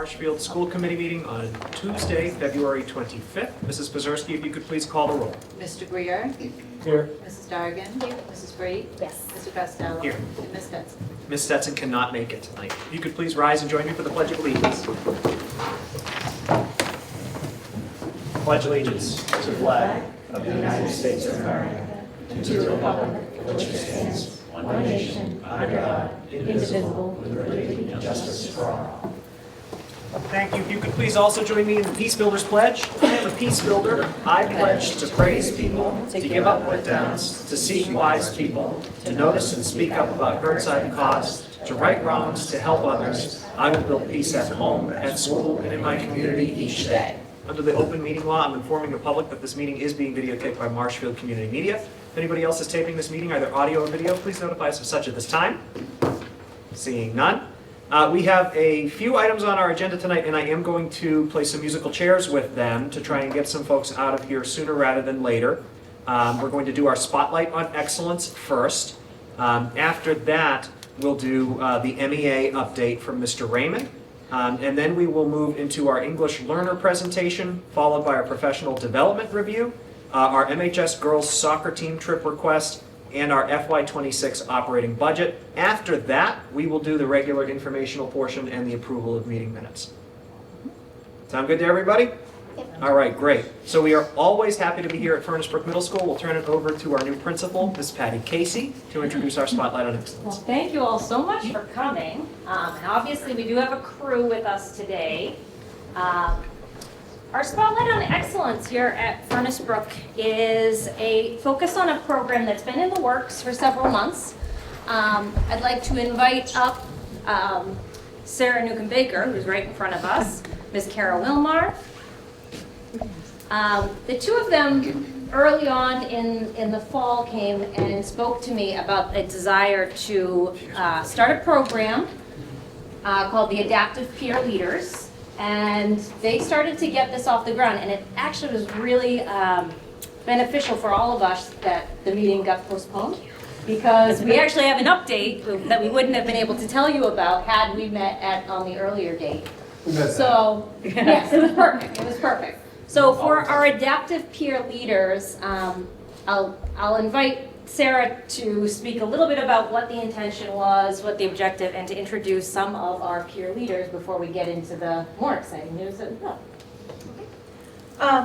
Marshfield School Committee meeting on Tuesday, February 25th. Mrs. Pazurski, if you could please call the roll. Mr. Greer. Here. Mrs. Dargan. Here. Mrs. Brady. Yes. Mr. Costello. Here. And Ms. Stetson. Ms. Stetson cannot make it tonight. If you could please rise and join me for the Pledge of Allegiance. Pledge allegiance to the flag of the United States of America, and to the republic for which it stands, one nation, under God, indivisible, with liberty and justice for all. Thank you. If you could please also join me in the Peace Builders Pledge. I am a peace builder. I pledge to praise people, to give up put downs, to seek wise people, to notice and speak up about hurts I've caused, to right wrongs, to help others. I will build peace at home, at school, and in my community each day. Under the open meeting law, I'm informing the public that this meeting is being videotaped by Marshfield Community Media. If anybody else is taping this meeting, either audio or video, please notify us of such at this time. Seeing none. We have a few items on our agenda tonight, and I am going to play some musical chairs with them to try and get some folks out of here sooner rather than later. We're going to do our Spotlight on Excellence first. After that, we'll do the MEA update from Mr. Raymond. And then we will move into our English learner presentation, followed by our professional development review, our MHS girls soccer team trip request, and our FY26 operating budget. After that, we will do the regular informational portion and the approval of meeting minutes. Sound good to everybody? Yep. All right, great. So we are always happy to be here at Furnace Brook Middle School. We'll turn it over to our new principal, Ms. Patty Casey, to introduce our Spotlight on Well, Excellence. thank you all so much for coming. And obviously, we do have a crew with us today. Our Spotlight on Excellence here at Furnace Brook is a focus on a program that's been in the works for several months. I'd like to invite up Sarah Newcomb-Baker, who's right in front of us, Ms. Kara Wilmar. The two of them early on in the fall came and spoke to me about a desire to start a program called the Adaptive Peer Leaders. And they started to get this off the ground, and it actually was really beneficial for all of us that the meeting got postponed, because we actually have an update that we wouldn't have been able to tell you about had we met on the earlier date. So, yes, it was perfect. It was perfect. So for our adaptive peer leaders, I'll invite Sarah to speak a little bit about what the intention was, what the objective, and to introduce some of our peer leaders before we get into the more exciting news.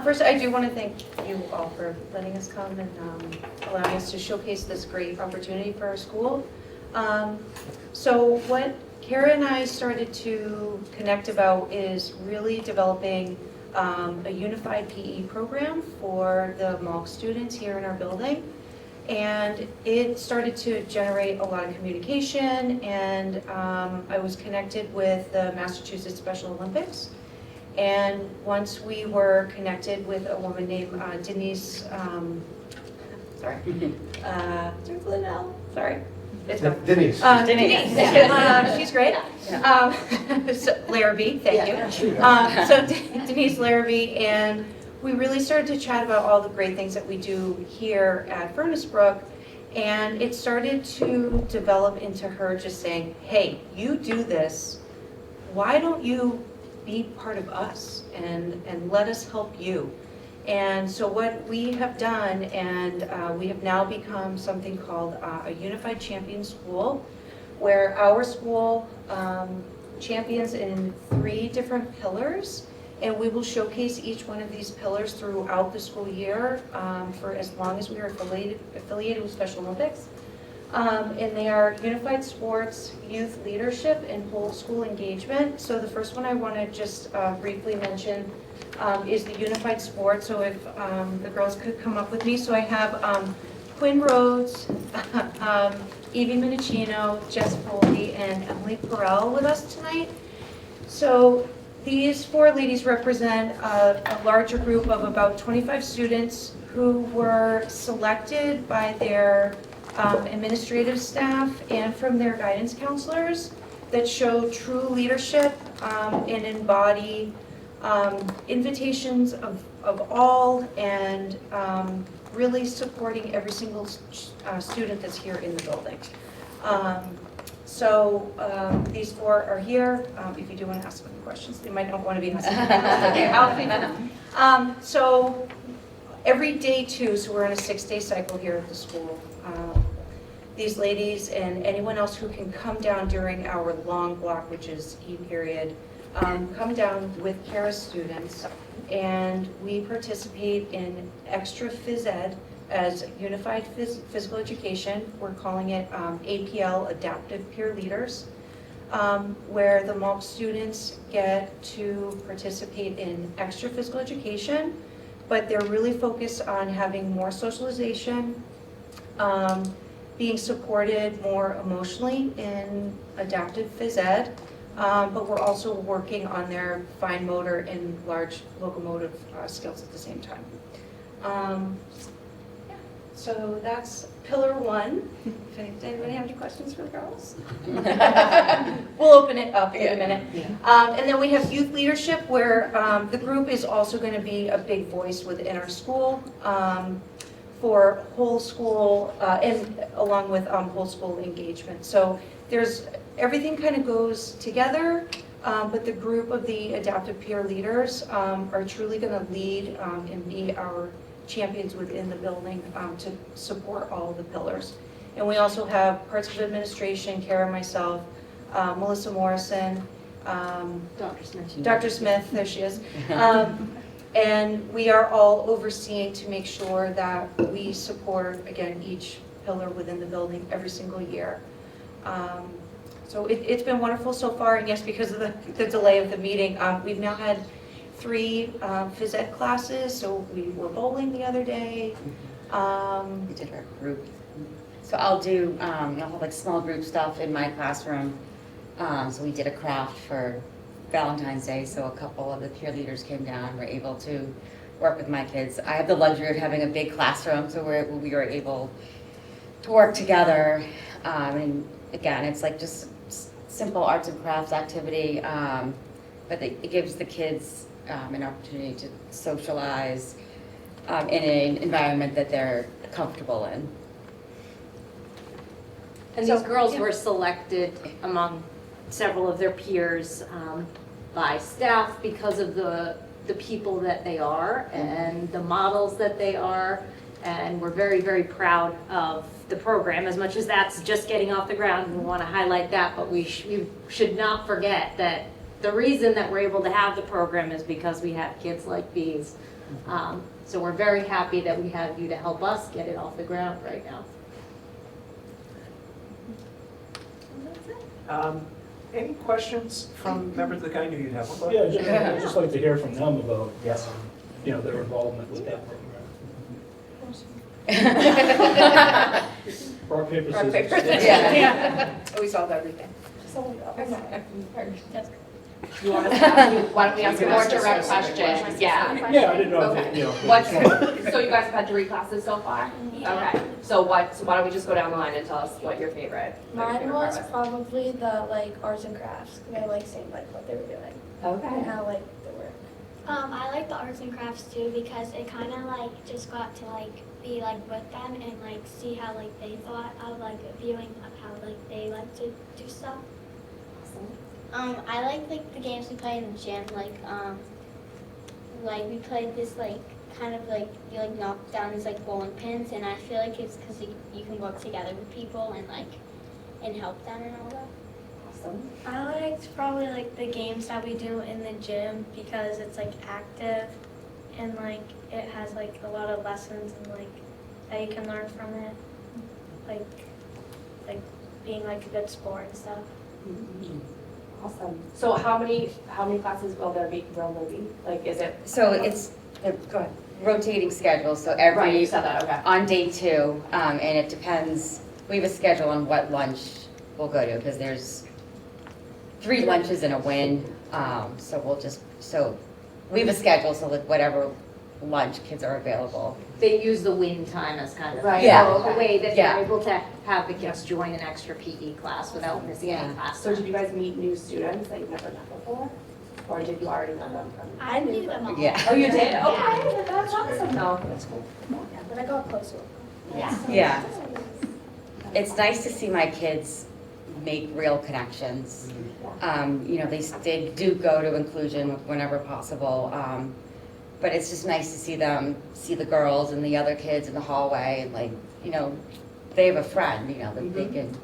First, I do want to thank you all for letting us come and allowing us to showcase this great opportunity for our school. So what Kara and I started to connect about is really developing a unified PE program for the MALC students here in our building. And it started to generate a lot of communication, and I was connected with the Massachusetts Special Olympics. And once we were connected with a woman named Denise, Denise. Denise. She's great. So, Larrabee, thank you. So Denise Larrabee, and we really started to chat about all the great things that we do here at Furnace Brook, and it started to develop into her just saying, hey, you do this, why don't you be part of us and let us help you? And so what we have done, and we have now become something called a Unified Champion School, where our school champions in 3 different pillars. And we will showcase each one of these pillars throughout the school year for as long as we are affiliated with Special Olympics. And they are unified sports, youth leadership, and whole school engagement. So the first one I want to just briefly mention is the unified sports. So if the girls could come up with me. So I have Quinn Rhodes, Evie Minicino, Jess Foley, and Emily Perrell with us tonight. So these 4 ladies represent a larger group of about 25 students who were selected by their administrative staff and from their guidance counselors that show true leadership and embody invitations of all, and really supporting every single student that's here in the building. So these four are here. If you do want to ask them questions, they might not want to be asking. So every day two, so we're in a 6-day cycle here at the school. These ladies and anyone else who can come down during our long block, which is E period, come down with Kara students, and we participate in extra phys ed as unified physical education. We're calling it APL, Adaptive Peer Leaders, where the MALC students get to participate in extra physical education, but they're really focused on having more socialization, being supported more emotionally in adaptive phys ed, but we're also working on their fine motor and large locomotive skills at the same time. So that's pillar one. Does anybody have any questions for the girls? We'll open it up in a minute. And then we have youth leadership, where the group is also going to be a big voice within our school for whole school and along with whole school engagement. So everything kind of goes together, but the group of the adaptive peer leaders are truly going to lead and be our champions within the building to support all of the pillars. And we also have parts of administration, Kara, myself, Melissa Morrison, Dr. Smith, there she is. And we are all overseeing to make sure that we support, again, each pillar within the building every single year. So it's been wonderful so far, and yes, because of the delay of the meeting, we've now had 3 phys ed classes, so we were bowling the other day. We did our group. So I'll do, I'll have like small group stuff in my classroom. So we did a craft for Valentine's Day, so a couple of the peer leaders came down and were able to work with my kids. I have the luxury of having a big classroom, so we were able to work together. And again, it's like just simple arts and crafts activity, but it gives the kids an opportunity to socialize in an environment that they're comfortable in. And these girls were selected among several of their peers by staff because of the people that they are and the models that they are. And we're very, very proud of the program, as much as that's just getting off the ground. We want to highlight that, but we should not forget that the reason that we're able to have the program is because we have kids like these. So we're very happy that we have you to help us get it off the ground right now. Any questions from members of the gang? I knew you'd have one. Yeah, I'd just like to hear from them about, Yes. Their involvement with that program. Rock, paper, Rock, scissors. paper, scissors. Yeah. We solved everything. You want us to ask you, why don't we ask a more direct question? Yeah. Yeah, I didn't know Okay. if, So you guys have had 3 classes so far? Okay. So why don't we just go down the line and tell us what your favorite? Mine was probably the arts and crafts, because I like seeing what they were doing and Okay. how the work. I like the arts and crafts too, because it kind of just got to be with them and see how they thought of viewing of how they like to do stuff. I like the games we play in the gym, we played this kind of you knock down these bowling pins, and I feel it's because you can work together with people and help them and all that. Awesome. I liked probably the games that we do in the gym, because it's active and it has a lot of lessons and that you can learn from it, like being a good sport and stuff. Mm-hmm. Awesome. So how many classes will there be? Is it? So it's Go ahead. rotating schedule, so Right, every, you said that, okay. on day 2, and it depends, we have a schedule on what lunch we'll go to, because there's 3 lunches and a win, so we have a schedule, so whatever lunch kids are available. They use the win time as kind of Right. Yeah. the way that Yeah. they're able to have the kids join an extra PE class without missing any class. So did you guys meet new students that you've never met before? Or did you already know them from? I knew them all. Yeah. Oh, you did? Okay, that's awesome though. That's cool. But I got closer. Yeah. Yeah. It's nice to see my kids make real connections. You know, they do go to inclusion whenever possible. But it's just nice to see them, see the girls and the other kids in the hallway, and like, you know, they have a friend, you know, that they can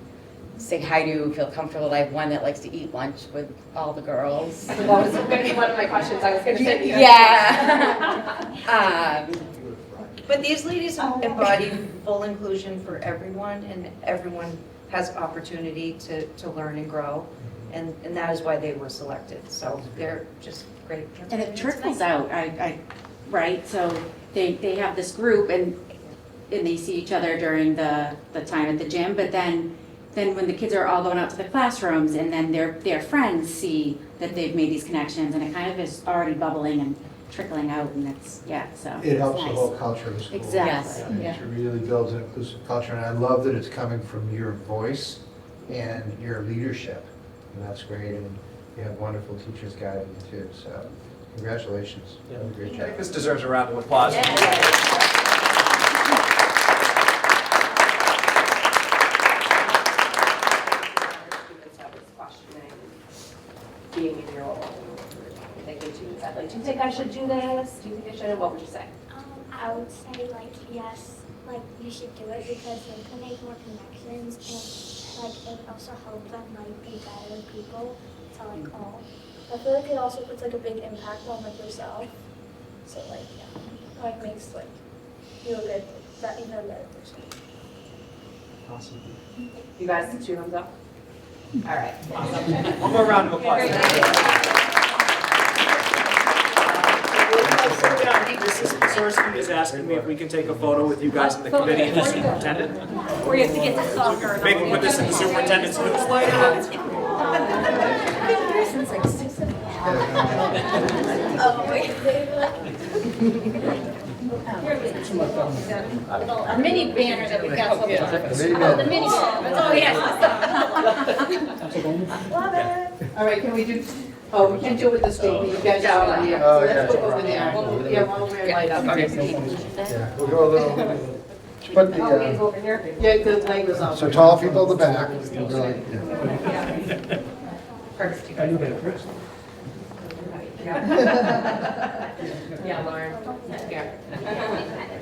say hi to, feel comfortable. I have one that likes to eat lunch with all the girls. So that was going to be one of my questions. I was going to say. Yeah. But these ladies embody full inclusion for everyone, and everyone has opportunity to learn and grow, and that is why they were selected. So they're just great. And it trickles out, right? So they have this group and they see each other during the time at the gym, but then when the kids are all going out to the classrooms and then their friends see that they've made these connections, and it kind of is already bubbling and trickling out, and it's, yeah, so. It helps it's the nice. whole culture of the school. Exactly. It really builds an inclusive culture, and I love that it's coming from your voice and your leadership, and that's great, and you have wonderful teachers guiding you too, so congratulations. Yeah. Great I job. think this deserves a round of applause. Students that was questioning being in your role. Thinking to yourself, like, do you think I should do this? Do you think I should? What would you say? I would say like yes, like you should do it because they can make more connections and like it also help them like be better people to like all. I feel like it also puts like a big impact on like yourself. So like yeah, like makes like you a good that even a better person. Awesome. You guys, 2 thumbs up? All right. Awesome. One more round of applause. Mrs. Sorsky is asking me if we can take a photo with you guys in the committee and the superintendent. We have to get this all her. Maybe put this in the superintendent's newsletter. A mini banner that we've got so far. The mini banner. Oh, yes. All right, can we do, oh, we can't do it with the state, you guys are on here. Oh, So let's yeah. go over there. Yeah, while we're light up. Yeah, we'll go a little, put the, Over here. Yeah, the light was off. so tall people in the back. We'll go like, yeah. First. I knew that first. Yeah, Lauren. Here.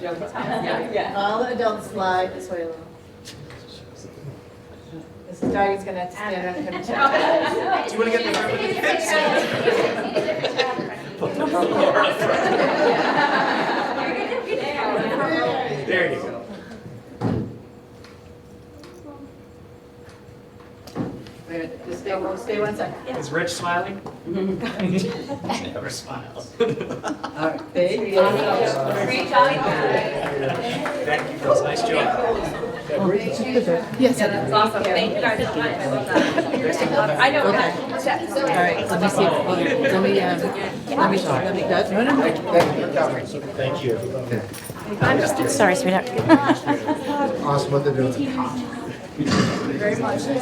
Yeah. All the adults slide this way a little. Mrs. Darby's gonna stand up and Do you want to get the There you go. just stay 1 second. Is Rich smiling? Never smiles. All right, there you go. Thank you, girls. Nice job. Yes. That's awesome. Thank you guys so much. I love that. I know. Okay. All right, let me see, let me, that's, no, no, no. Thank you for coming. Thank you. I'm just, sorry, sweetheart. Awesome what they're doing. Very much. Good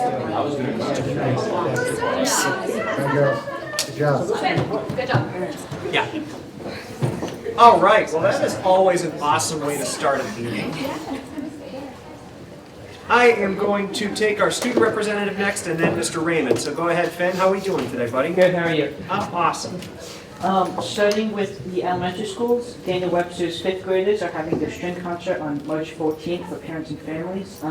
job. Good job. Yeah. All right. Well, that is always an awesome way to start a meeting. I am going to take our student representative next and then Mr. Raymond. So go ahead, Finn. How are we doing today, buddy? Good, how are you? I'm awesome. Starting with the elementary schools, Daniel Webster's 5th graders are having their string concert on March 14th for parents and families.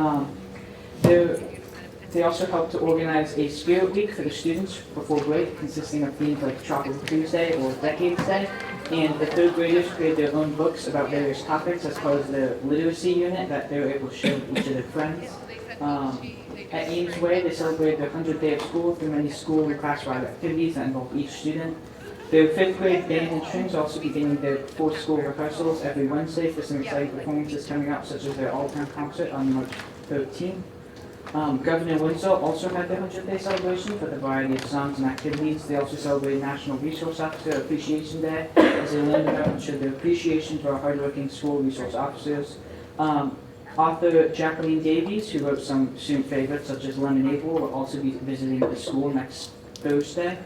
They also helped to organize a spirit week for the students before break, consisting of themes like Chocolate Tuesday or Decades Day. And the 3rd graders created their own books about various topics as part of the literacy unit that they were able to show each of their friends. At Ames Way, they celebrated their 100th day of school through many school and class-wide activities that involve each student. Their 5th grade band and strings are also beginning their 4th school rehearsals every Wednesday for some exciting performances coming up, such as their all-time concert on March 13th. Governor Windsor also had their 100th day celebration with a variety of songs and activities. They also celebrated National Resource Officer Appreciation Day as they learned about and showed their appreciation for our hardworking school resource officers. Author Jacqueline Davies, who wrote some student favorites such as Lemon April, will also be visiting the school next Thursday.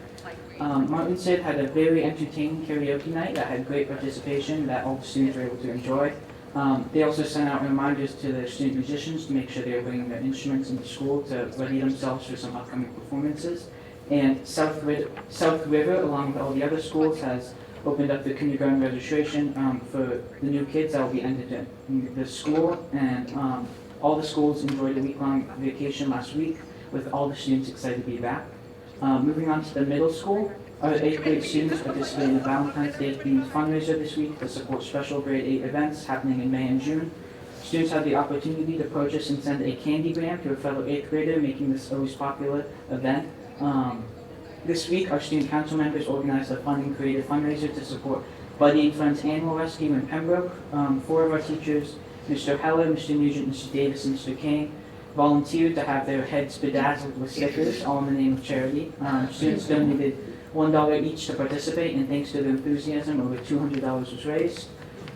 Martin Sid had a very entertaining karaoke night that had great participation that all the students were able to enjoy. They also sent out reminders to their student musicians to make sure they are bringing their instruments into school to ready themselves for some upcoming performances. And South River, along with all the other schools, has opened up the kindergarten registration for the new kids that will be entered in the school. And all the schools enjoyed a week-long vacation last week, with all the students excited to be back. Moving on to the middle school, our 8th grade students participated in the Valentine's Day themed fundraiser this week to support special grade 8 events happening in May and June. Students had the opportunity to purchase and send a candygram to a fellow 8th grader, making this always popular event. This week, our student council members organized a fun and creative fundraiser to support Buddy and Friends Animal Rescue in Pembroke. 4 of our teachers, Mr. Heller, Mr. Nugent, Mr. Davis, and Mr. Kane, volunteered to have their heads bedazzled with stickers, all in the name of charity. Students donated $1 each to participate, and thanks to their enthusiasm, over $200 was raised.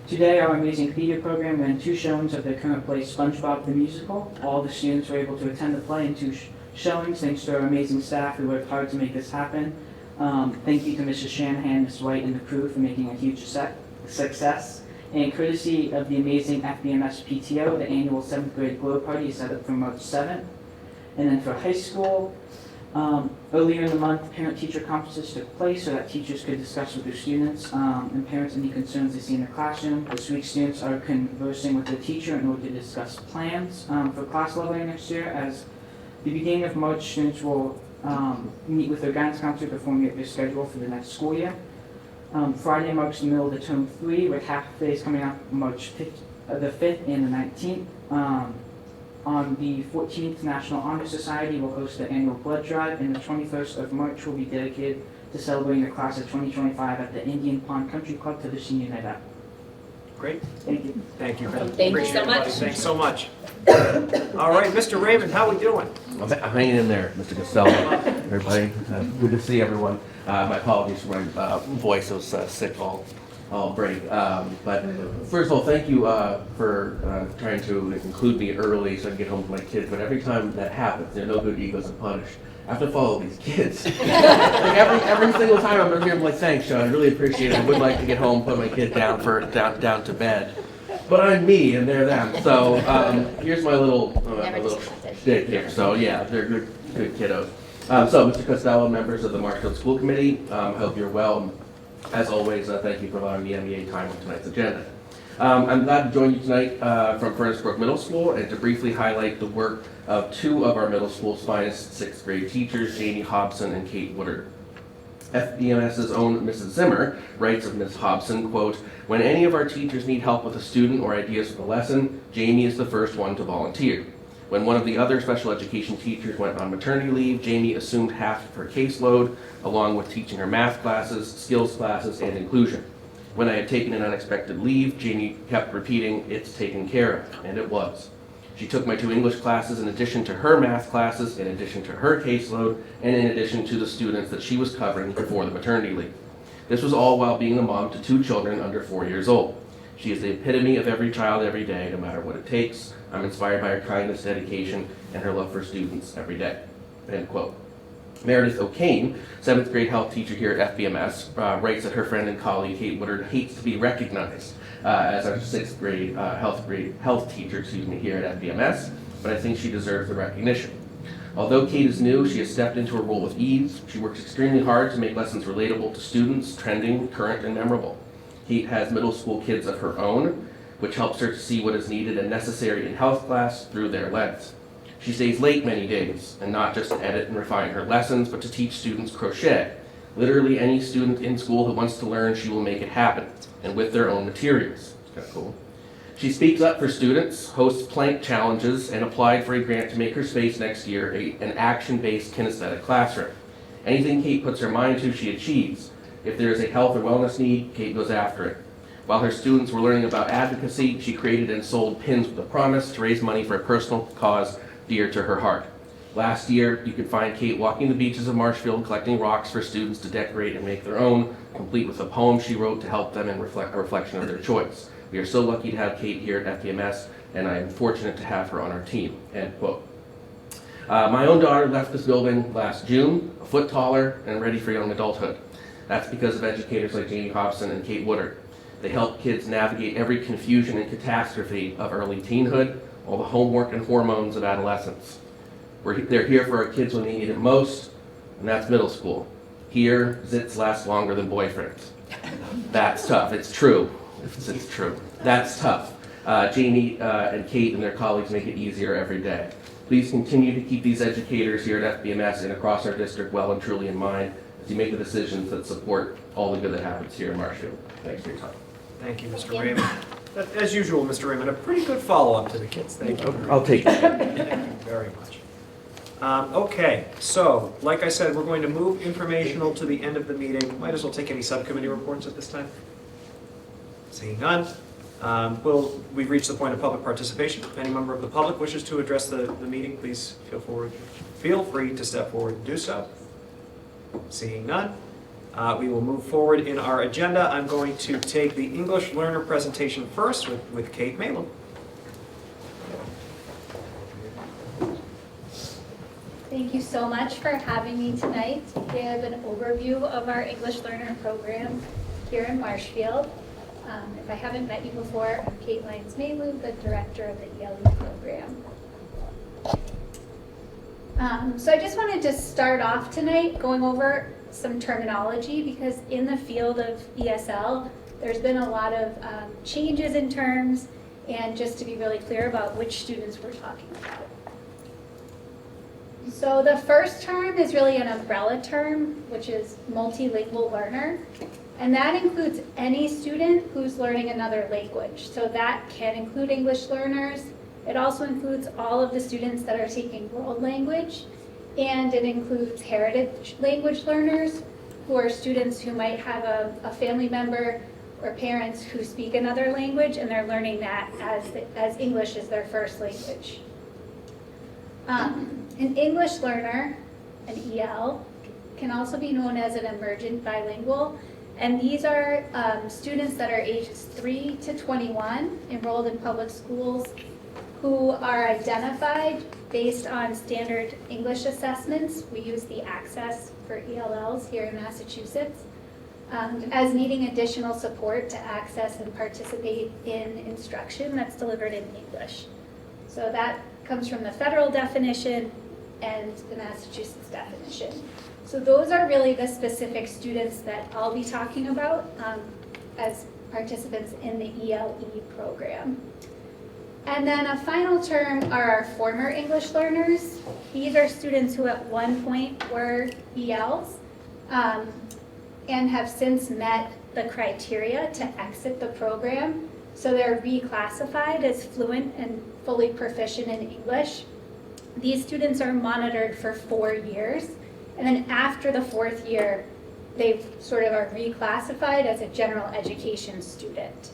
Today, our amazing theater program ran 2 showings of their current play, SpongeBob the Musical. All the students were able to attend the play in 2 showings, thanks to our amazing staff who worked hard to make this happen. Thank you to Mrs. Shanahan, Ms. White, and the crew for making a huge success. And courtesy of the amazing FBMS PTO, the annual 7th grade Glow Party is set up for March 7th. And then for high school, earlier in the month, parent-teacher conferences took place so that teachers could discuss with their students and parents any concerns they see in the classroom. This week, students are conversing with their teacher in order to discuss plans for class leveling next year. As the beginning of March, students will meet with their guidance counselor to formulate their schedule for the next school year. Friday marks the middle of the term 3, with half days coming up March 5th, the 5th and the 19th. On the 14th, National Honor Society will host the annual blood drive, and the 21st of March will be dedicated to celebrating the class of 2025 at the Indian Pond Country Club for the senior night out. Great. Thank you. Thank you. Thank you so much. Thanks so much. All right, Mr. Raymond, how we doing? I'm hanging in there, Mr. Costello. Everybody, good to see everyone. My apologies for my voice. I was sick all break. But first of all, thank you for trying to include me early so I can get home to my kids. But every time that happens, no good deed goes unpunished. I have to follow these kids. Like every single time I'm here, I'm like, thanks, Sean. I really appreciate it. I would like to get home, put my kid down to bed. But I'm me and they're them. So here's my little stick here. So yeah, they're good kiddos. So Mr. Costello, members of the Marshfield School Committee, I hope you're well. As always, thank you for allowing the MEA time on tonight's agenda. I'm glad to join you tonight from Furnace Brook Middle School and to briefly highlight the work of 2 of our middle school's finest 6th grade teachers, Jamie Hobson and Kate Woodard. FBMS's own Mrs. Zimmer writes of Ms. Hobson, quote, "When any of our teachers need help with a student or ideas for the lesson, Jamie is the first one to volunteer. When one of the other special education teachers went on maternity leave, Jamie assumed half of her caseload, along with teaching her math classes, skills classes, and inclusion. When I had taken an unexpected leave, Jamie kept repeating, 'It's taken care of,' and it was. She took my 2 English classes in addition to her math classes, in addition to her caseload, and in addition to the students that she was covering before the maternity leave. This was all while being a mom to 2 children under 4 years old. She is the epitome of every child every day, no matter what it takes. I'm inspired by her kindness, dedication, and her love for students every day." End quote. Meredith O'Kane, 7th grade health teacher here at FBMS, writes that her friend and colleague Kate Woodard hates to be recognized as our 6th grade health teacher here at FBMS, but I think she deserves the recognition. Although Kate is new, she has stepped into her role with ease. She works extremely hard to make lessons relatable to students, trending, current, and memorable. Kate has middle school kids of her own, which helps her to see what is needed and necessary in health class through their lens. She stays late many days, and not just to edit and refine her lessons, but to teach students crochet. Literally any student in school who wants to learn, she will make it happen, and with their own materials. It's kind of cool. She speaks up for students, hosts plank challenges, and applied for a grant to make her space next year an action-based kinesthetic classroom. Anything Kate puts her mind to, she achieves. If there is a health or wellness need, Kate goes after it. While her students were learning about advocacy, she created and sold pins with a promise to raise money for a personal cause dear to her heart. Last year, you could find Kate walking the beaches of Marshfield, collecting rocks for students to decorate and make their own, complete with a poem she wrote to help them and a reflection of their choice. We are so lucky to have Kate here at FBMS, and I am fortunate to have her on our team." End quote. My own daughter left this building last June, a foot taller and ready for young adulthood. That's because of educators like Jamie Hobson and Kate Woodard. They help kids navigate every confusion and catastrophe of early teenhood, all the homework and hormones of adolescence. They're here for our kids when they need it most, and that's middle school. Here, zits last longer than boyfriends. That's tough. It's true. It's true. That's tough. Jamie and Kate and their colleagues make it easier every day. Please continue to keep these educators here at FBMS and across our district well and truly in mind as you make the decisions that support all the good that happens here in Marshfield. Thanks for your time. Thank you, Mr. Raymond. As usual, Mr. Raymond, a pretty good follow-up to the kids. Thank you. I'll take it. Thank you very much. Okay, so like I said, we're going to move informational to the end of the meeting. Might as well take any subcommittee reports at this time. Seeing none. We've reached the point of public participation. If any member of the public wishes to address the meeting, please feel free to step forward and do so. Seeing none. We will move forward in our agenda. I'm going to take the English learner presentation first with Kate Malin. Thank you so much for having me tonight to give an overview of our English learner program here in Marshfield. If I haven't met you before, I'm Kate Lyons-Malu, the director of the ELE program. So I just wanted to start off tonight going over some terminology, because in the field of ESL, there's been a lot of changes in terms, and just to be really clear about which students we're talking about. So the first term is really an umbrella term, which is multilingual learner. And that includes any student who's learning another language. So that can include English learners. It also includes all of the students that are taking world language. And it includes heritage language learners, who are students who might have a family member or parents who speak another language, and they're learning that as English is their first language. An English learner, an EL, can also be known as an emergent bilingual. And these are students that are ages 3 to 21, enrolled in public schools, who are identified based on standard English assessments. We use the Access for ELLs here in Massachusetts, as needing additional support to access and participate in instruction that's delivered in English. So that comes from the federal definition and the Massachusetts definition. So those are really the specific students that I'll be talking about as participants in the ELE program. And then a final term are our former English learners. These are students who at one point were ELs and have since met the criteria to exit the program. So they're reclassified as fluent and fully proficient in English. These students are monitored for 4 years. And then after the 4th year, they sort of are reclassified as a general education student.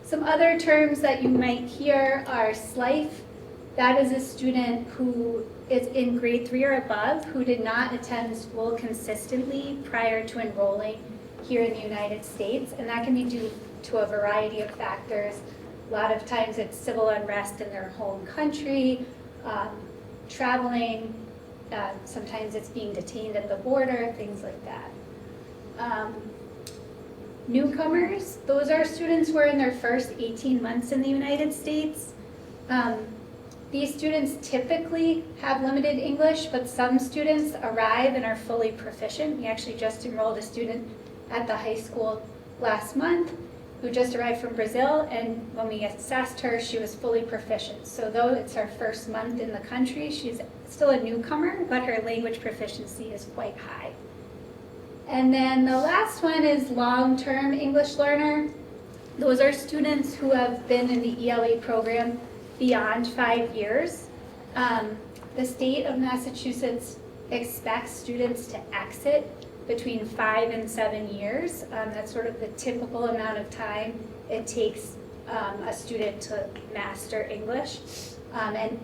Some other terms that you might hear are SLIFE. That is a student who is in grade 3 or above who did not attend school consistently prior to enrolling here in the United States. And that can be due to a variety of factors. A lot of times it's civil unrest in their home country, traveling, sometimes it's being detained at the border, things like that. Newcomers, those are students who are in their first 18 months in the United States. These students typically have limited English, but some students arrive and are fully proficient. We actually just enrolled a student at the high school last month who just arrived from Brazil, and when we assessed her, she was fully proficient. So though it's her first month in the country, she's still a newcomer, but her language proficiency is quite high. And then the last one is long-term English learner. Those are students who have been in the ELE program beyond 5 years. The state of Massachusetts expects students to exit between 5 and 7 years. That's sort of the typical amount of time it takes a student to master English and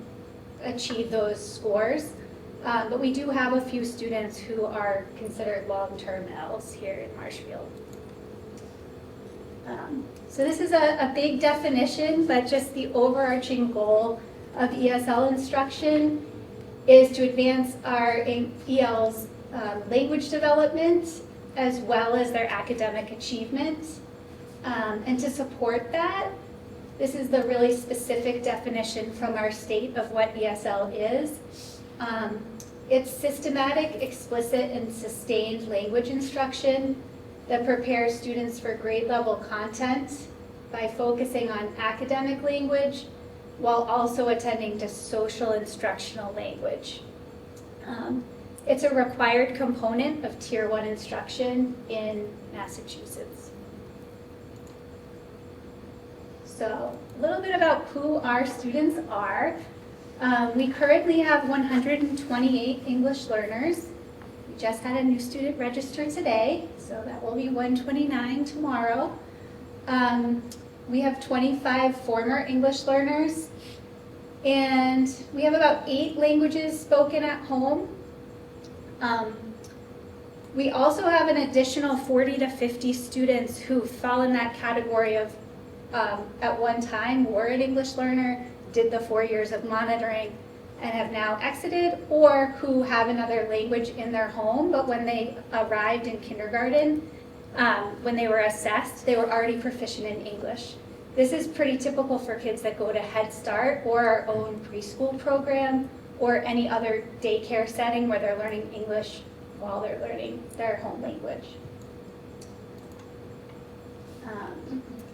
achieve those scores. But we do have a few students who are considered long-term ELs here in Marshfield. So this is a big definition, but just the overarching goal of ESL instruction is to advance our EL's language development, as well as their academic achievement. And to support that, this is the really specific definition from our state of what ESL is. It's systematic, explicit, and sustained language instruction that prepares students for grade level content by focusing on academic language while also attending to social instructional language. It's a required component of Tier 1 instruction in Massachusetts. So a little bit about who our students are. We currently have 128 English learners. We just had a new student register today, so that will be 129 tomorrow. We have 25 former English learners, and we have about 8 languages spoken at home. We also have an additional 40 to 50 students who fall in that category of at one time were an English learner, did the 4 years of monitoring, and have now exited, or who have another language in their home, but when they arrived in kindergarten, when they were assessed, they were already proficient in English. This is pretty typical for kids that go to Head Start or our own preschool program or any other daycare setting where they're learning English while they're learning their home language.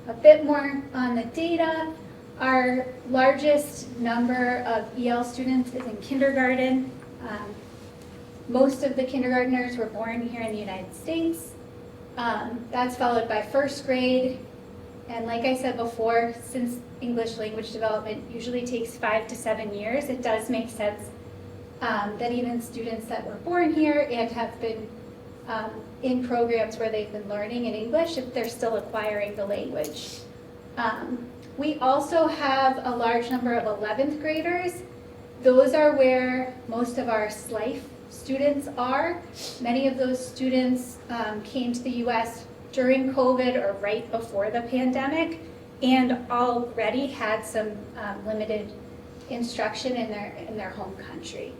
A bit more on the data. Our largest number of EL students is in kindergarten. Most of the kindergartners were born here in the United States. That's followed by first grade. And like I said before, since English language development usually takes 5 to 7 years, it does make sense that even students that were born here and have been in programs where they've been learning in English, if they're still acquiring the language. We also have a large number of 11th graders. Those are where most of our SLIFE students are. Many of those students came to the US during COVID or right before the pandemic and already had some limited instruction in their home country.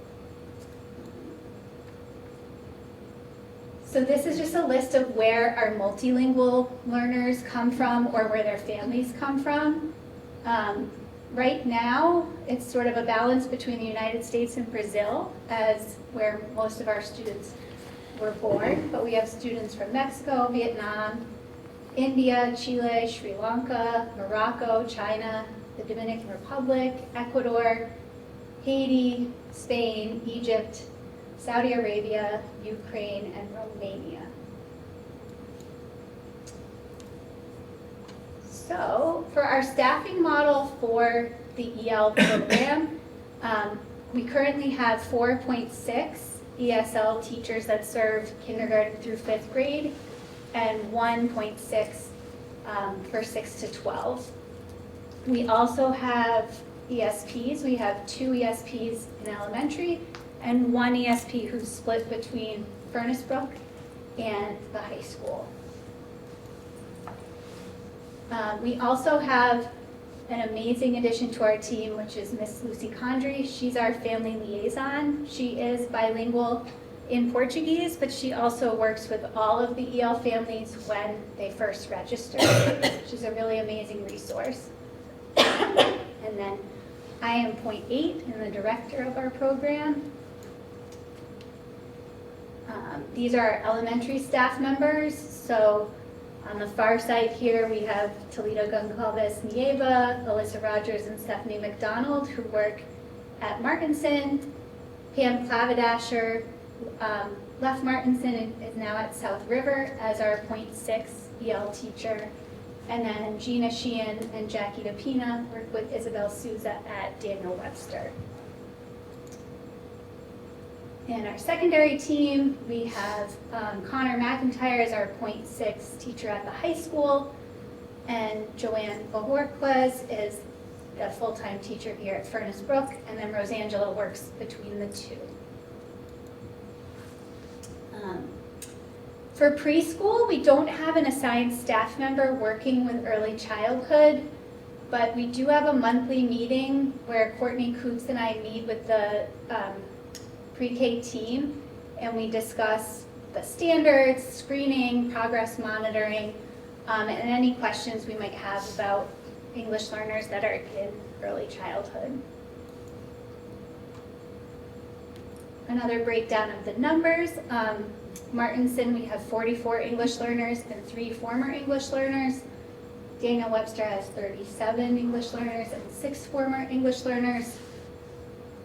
So this is just a list of where our multilingual learners come from or where their families come from. Right now, it's sort of a balance between the United States and Brazil as where most of our students were born, but we have students from Mexico, Vietnam, India, Chile, Sri Lanka, Morocco, China, the Dominican Republic, Ecuador, Haiti, Spain, Egypt, Saudi Arabia, Ukraine, and Romania. So for our staffing model for the EL program, we currently have 4.6 ESL teachers that serve kindergarten through 5th grade and 1.6 for 6 to 12. We also have ESPs. We have 2 ESPs in elementary and 1 ESP who's split between Furnace Brook and the high school. We also have an amazing addition to our team, which is Miss Lucy Condry. She's our family liaison. She is bilingual in Portuguese, but she also works with all of the EL families when they first register. She's a really amazing resource. And then I am point 8 and the director of our program. These are our elementary staff members. So on the far side here, we have Toledo Goncalves Nieva, Alyssa Rogers, and Stephanie McDonald, who work at Martinson. Pam Clavadasher left Martinson and is now at South River as our .6 EL teacher. And then Gina Sheehan and Jackie DePina work with Isabel Souza at Daniel Webster. In our secondary team, we have Connor McIntyre as our .6 teacher at the high school, and Joanne Bojorquez is the full-time teacher here at Furnace Brook, and then Rosangela works between the two. For preschool, we don't have an assigned staff member working with early childhood, but we do have a monthly meeting where Courtney Coots and I meet with the pre-K team, and we discuss the standards, screening, progress monitoring, and any questions we might have about English learners that are in early childhood. Another breakdown of the numbers. Martinson, we have 44 English learners and 3 former English learners. Daniel Webster has 37 English learners and 6 former English learners.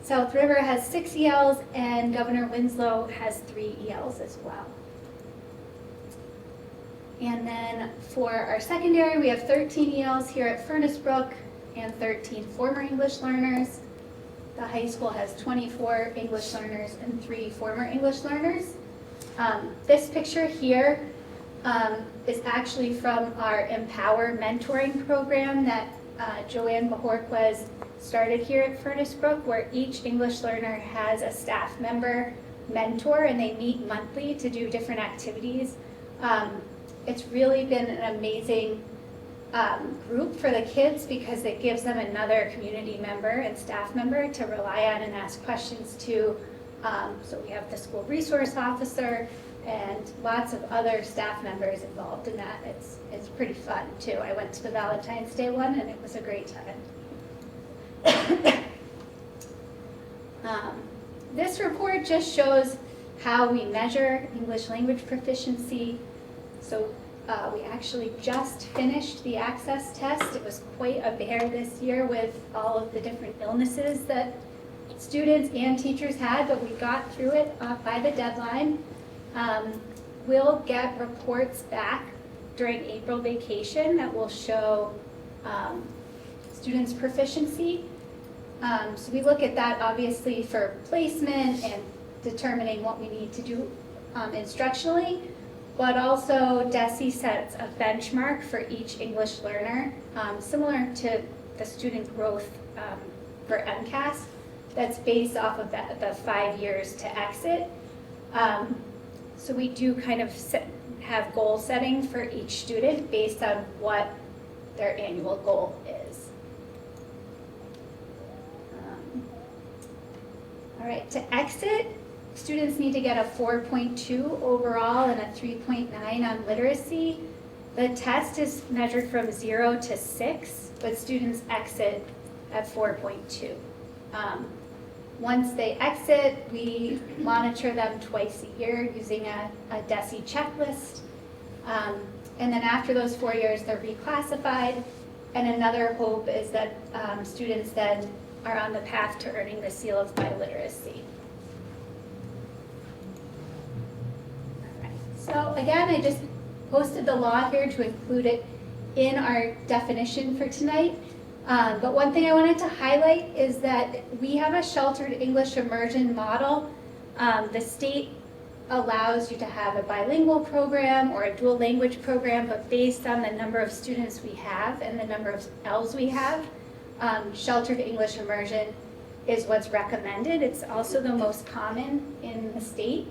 South River has 6 ELs, and Governor Winslow has 3 ELs as well. And then for our secondary, we have 13 ELs here at Furnace Brook and 13 former English learners. The high school has 24 English learners and 3 former English learners. This picture here is actually from our Empower mentoring program that Joanne Bajorquez started here at Furnace Brook, where each English learner has a staff member mentor, and they meet monthly to do different activities. It's really been an amazing group for the kids because it gives them another community member and staff member to rely on and ask questions to. So we have the school resource officer and lots of other staff members involved in that. It's pretty fun too. I went to the Valentine's Day one and it was a great time. This report just shows how we measure English language proficiency. So we actually just finished the access test. It was quite a bear this year with all of the different illnesses that students and teachers had, but we got through it by the deadline. We'll get reports back during April vacation that will show students' proficiency. So we look at that obviously for placement and determining what we need to do instructionally, but also DESE sets a benchmark for each English learner, similar to the student growth for MCAS, that's based off of the 5 years to exit. So we do kind of have goal setting for each student based on what their annual goal is. All right, to exit, students need to get a 4.2 overall and a 3.9 on literacy. The test is measured from 0 to 6, but students exit at 4.2. Once they exit, we monitor them twice a year using a DESE checklist. And then after those 4 years, they're reclassified. And another hope is that students then are on the path to earning the seal of biliteracy. All right. So again, I just posted the law here to include it in our definition for tonight. But one thing I wanted to highlight is that we have a sheltered English immersion model. The state allows you to have a bilingual program or a dual language program, but based on the number of students we have and the number of L's we have, sheltered English immersion is what's recommended. It's also the most common in the state.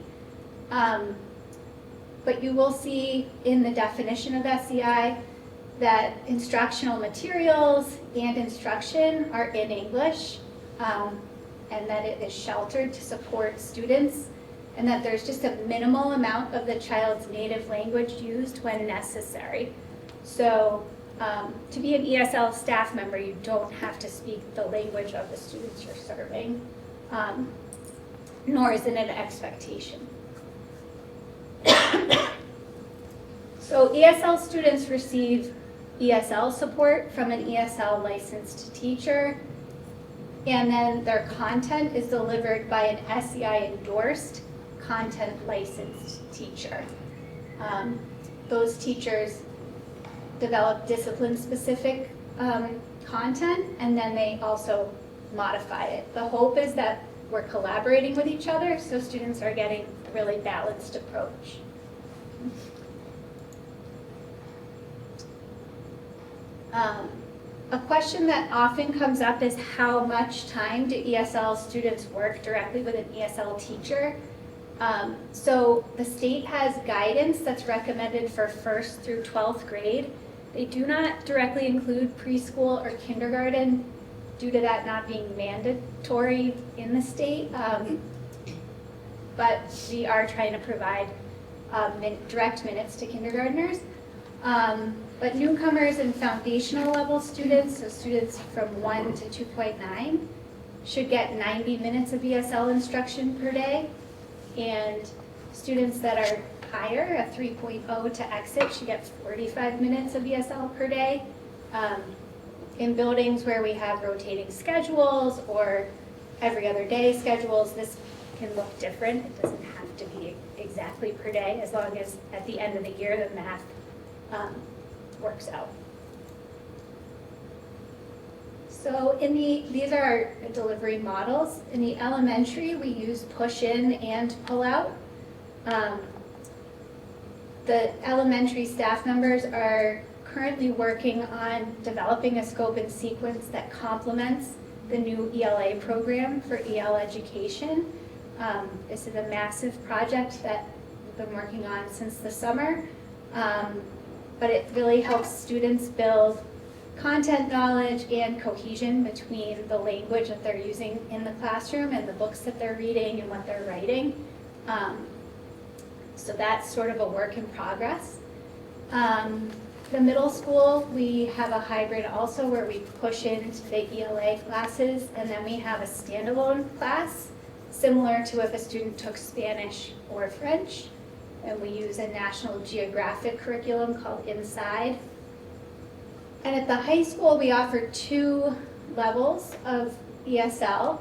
But you will see in the definition of SEI that instructional materials and instruction are in English, and that it is sheltered to support students, and that there's just a minimal amount of the child's native language used when necessary. So to be an ESL staff member, you don't have to speak the language of the students you're serving, nor is it an expectation. So ESL students receive ESL support from an ESL licensed teacher, and then their content is delivered by an SEI endorsed content licensed teacher. Those teachers develop discipline specific content, and then they also modify it. The hope is that we're collaborating with each other so students are getting a really balanced approach. A question that often comes up is how much time do ESL students work directly with an ESL teacher? So the state has guidance that's recommended for 1st through 12th grade. They do not directly include preschool or kindergarten due to that not being mandatory in the state. But we are trying to provide direct minutes to kindergartners. But newcomers and foundational level students, so students from 1 to 2.9, should get 90 minutes of ESL instruction per day. And students that are higher, a 3.0 to exit, should get 45 minutes of ESL per day. In buildings where we have rotating schedules or every other day schedules, this can look different. It doesn't have to be exactly per day, as long as at the end of the year the math works out. So these are our delivery models. In the elementary, we use push-in and pull-out. The elementary staff members are currently working on developing a scope and sequence that complements the new ELA program for EL education. This is a massive project that we've been working on since the summer, but it really helps students build content knowledge and cohesion between the language that they're using in the classroom and the books that they're reading and what they're writing. So that's sort of a work in progress. The middle school, we have a hybrid also where we push into the ELA classes, and then we have a standalone class similar to if a student took Spanish or French. And we use a National Geographic curriculum called Inside. And at the high school, we offer 2 levels of ESL,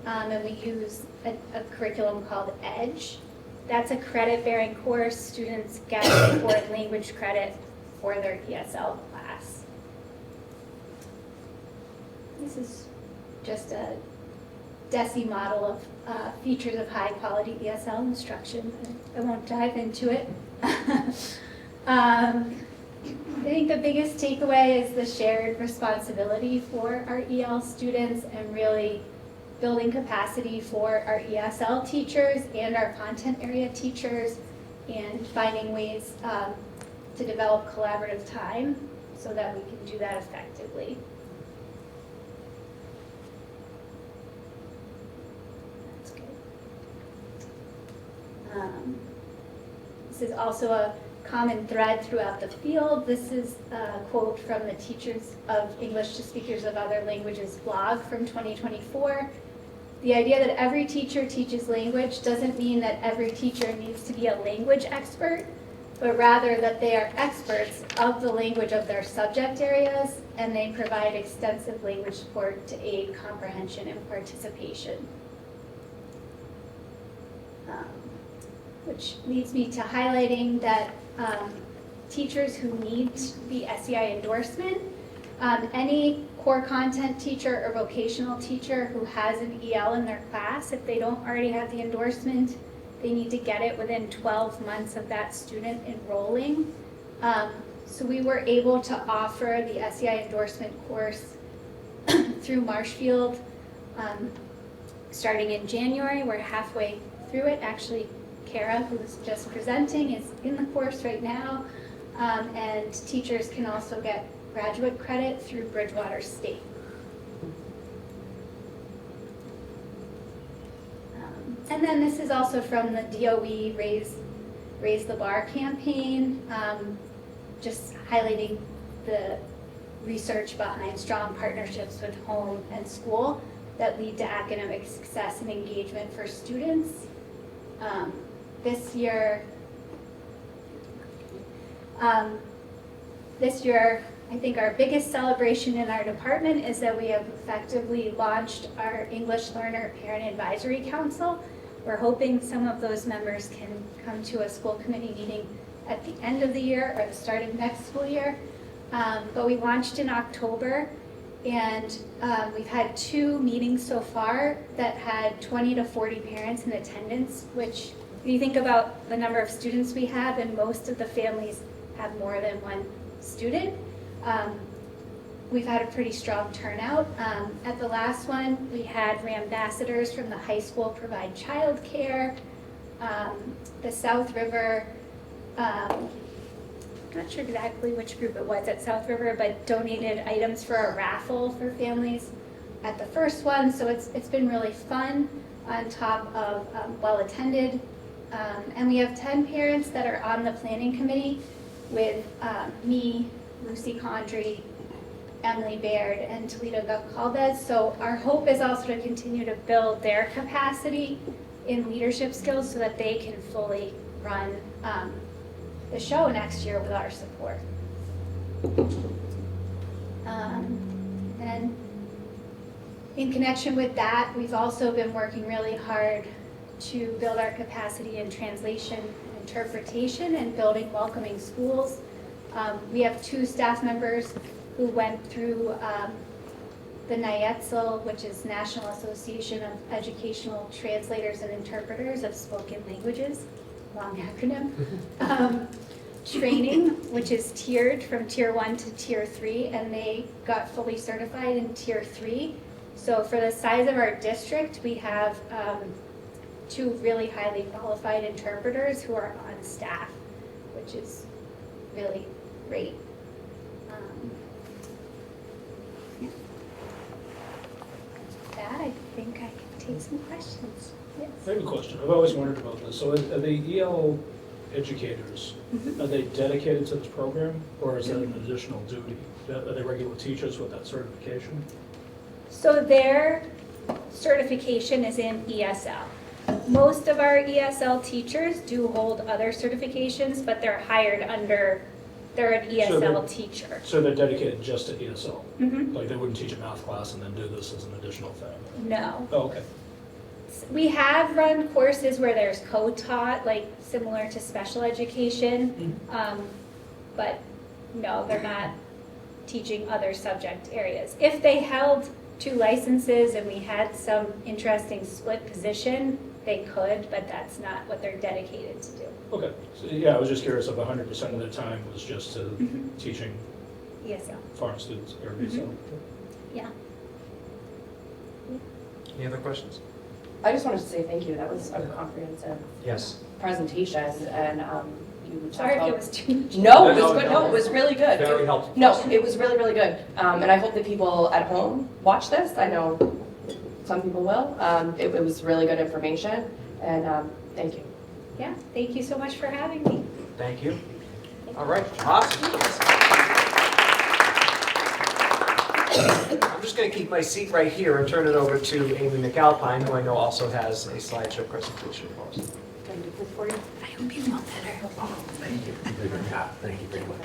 and we use a curriculum called EDGE. That's a credit-bearing course. Students get foreign language credit for their ESL class. This is just a DESI model of features of high-quality ESL instruction. I won't dive into it. I think the biggest takeaway is the shared responsibility for our EL students and really building capacity for our ESL teachers and our content area teachers, and finding ways to develop collaborative time so that we can do that effectively. That's good. This is also a common thread throughout the field. This is a quote from the Teachers of English to Speakers of Other Languages blog from 2024. The idea that every teacher teaches language doesn't mean that every teacher needs to be a language expert, but rather that they are experts of the language of their subject areas, and they provide extensive language support to aid comprehension and participation. Which leads me to highlighting that teachers who need the SEI endorsement, any core content teacher or vocational teacher who has an EL in their class, if they don't already have the endorsement, they need to get it within 12 months of that student enrolling. So we were able to offer the SEI endorsement course through Marshfield starting in January. We're halfway through it. Actually, Kara, who's just presenting, is in the course right now. And teachers can also get graduate credit through Bridgewater State. And then this is also from the DOE Raise the Bar campaign, just highlighting the research behind strong partnerships with home and school that lead to academic success and engagement for students. This year, I think our biggest celebration in our department is that we have effectively launched our English Learner Parent Advisory Council. We're hoping some of those members can come to a school committee meeting at the end of the year or the start of next school year. But we launched in October, and we've had 2 meetings so far that had 20 to 40 parents in attendance, which if you think about the number of students we have, and most of the families have more than 1 student, we've had a pretty strong turnout. At the last one, we had ambassadors from the high school provide childcare. The South River, I'm not sure exactly which group it was at South River, but donated items for a raffle for families at the first one. So it's been really fun, on top of well attended. And we have 10 parents that are on the planning committee with me, Lucy Condry, Emily Baird, and Toledo Galvez. So our hope is also to continue to build their capacity in leadership skills so that they can fully run the show next year with our support. And in connection with that, we've also been working really hard to build our capacity in translation, interpretation, and building welcoming schools. We have 2 staff members who went through the NIETSL, which is National Association of Educational Translators and Interpreters of Spoken Languages, long acronym, training, which is tiered from Tier 1 to Tier 3, and they got fully certified in Tier 3. So for the size of our district, we have 2 really highly qualified interpreters who are on staff, which is really great. That, I think I can take some questions. Yes. I have a question. I've always wondered about this. So are the EL educators, are they dedicated to this program, or is that an additional duty? Are they regular teachers with that certification? So their certification is in ESL. Most of our ESL teachers do hold other certifications, but they're hired under, they're an ESL teacher. So they're dedicated just to ESL? Mhm. Like they wouldn't teach a math class and then do this as an additional thing? No. Oh, okay. We have run courses where there's co-taught, like similar to special education, but no, they're not teaching other subject areas. If they held 2 licenses and we had some interesting split position, they could, but that's not what they're dedicated to do. Okay. So, yeah, I was just curious if 100% of their time was just to teaching ESL. foreign students or ESL. Yeah. Any other questions? I just wanted to say thank you. That was a comprehensive Yes. presentation, and you talked Sorry if about... it was too much. No, it was good. No, it was really good. Very helpful. No, it was really, really good. And I hope that people at home watch this. I know some people will. It was really good information, and thank you. Yeah, thank you so much for having me. Thank you. All right, awesome. I'm just going to keep my seat right here and turn it over to Amy McAlpine, who I know also has a slideshow presentation for us. Can I do this for you? I hope you feel better. Thank you. Yeah, thank you very much.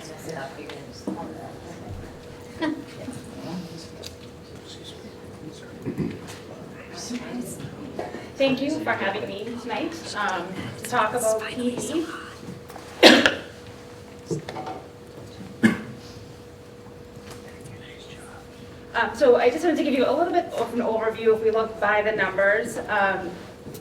Thank you for having me tonight to talk about PD. So I just wanted to give you a little bit of an overview if we look by the numbers.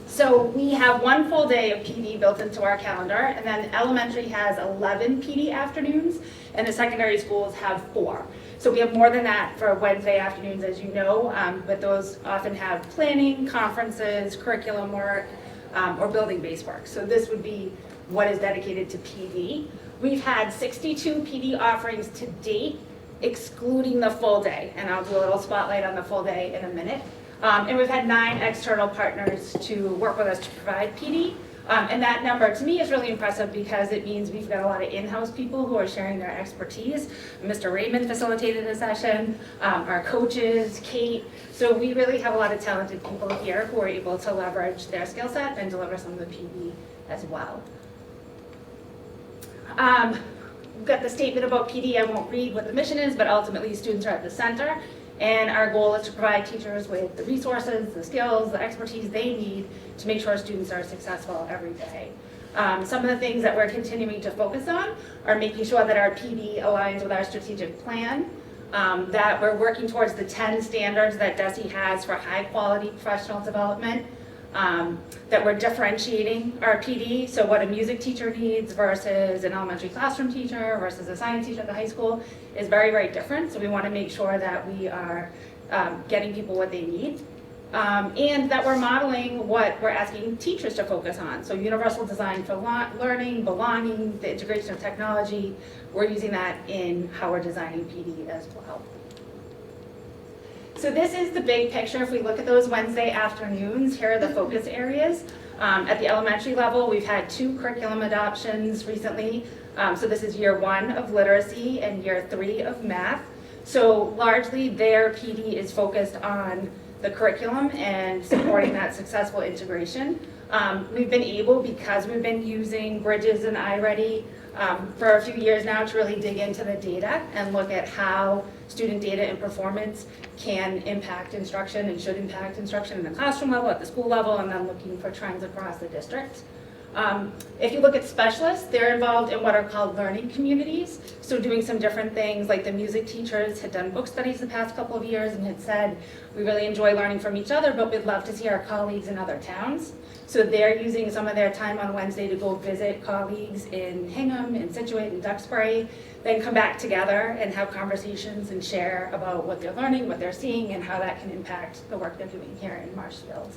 So we have 1 full day of PD built into our calendar, and then elementary has 11 PD afternoons, and the secondary schools have 4. So we have more than that for Wednesday afternoons, as you know, but those often have planning, conferences, curriculum work, or building-based work. So this would be what is dedicated to PD. We've had 62 PD offerings to date, excluding the full day, and I'll do a little spotlight on the full day in a minute. And we've had 9 external partners to work with us to provide PD. And that number to me is really impressive because it means we've got a lot of in-house people who are sharing their expertise. Mr. Raymond facilitated a session, our coaches, Kate. So we really have a lot of talented people here who are able to leverage their skill set and deliver some of the PD as well. We've got the statement about PD. I won't read what the mission is, but ultimately students are at the center. And our goal is to provide teachers with the resources, the skills, the expertise they need to make sure students are successful every day. Some of the things that we're continuing to focus on are making sure that our PD aligns with our strategic plan, that we're working towards the 10 standards that DESE has for high quality professional development, that we're differentiating our PD, so what a music teacher needs versus an elementary classroom teacher versus a science teacher at the high school is very, very different. So we want to make sure that we are getting people what they need. And that we're modeling what we're asking teachers to focus on. So universal design for learning, belonging, the integration of technology, we're using that in how we're designing PD as well. So this is the big picture. If we look at those Wednesday afternoons, here are the focus areas. At the elementary level, we've had 2 curriculum adoptions recently. So this is year 1 of literacy and year 3 of math. So largely their PD is focused on the curriculum and supporting that successful integration. We've been able, because we've been using Bridges and iReady for a few years now, to really dig into the data and look at how student data and performance can impact instruction and should impact instruction in the classroom level, at the school level, and then looking for trends across the district. If you look at specialists, they're involved in what are called learning communities. So doing some different things, like the music teachers had done book studies the past couple of years and had said, we really enjoy learning from each other, but we'd love to see our colleagues in other towns. So they're using some of their time on Wednesday to go visit colleagues in Hingham, in Situate, and Duxbury, then come back together and have conversations and share about what they're learning, what they're seeing, and how that can impact the work they're doing here in Marshfield.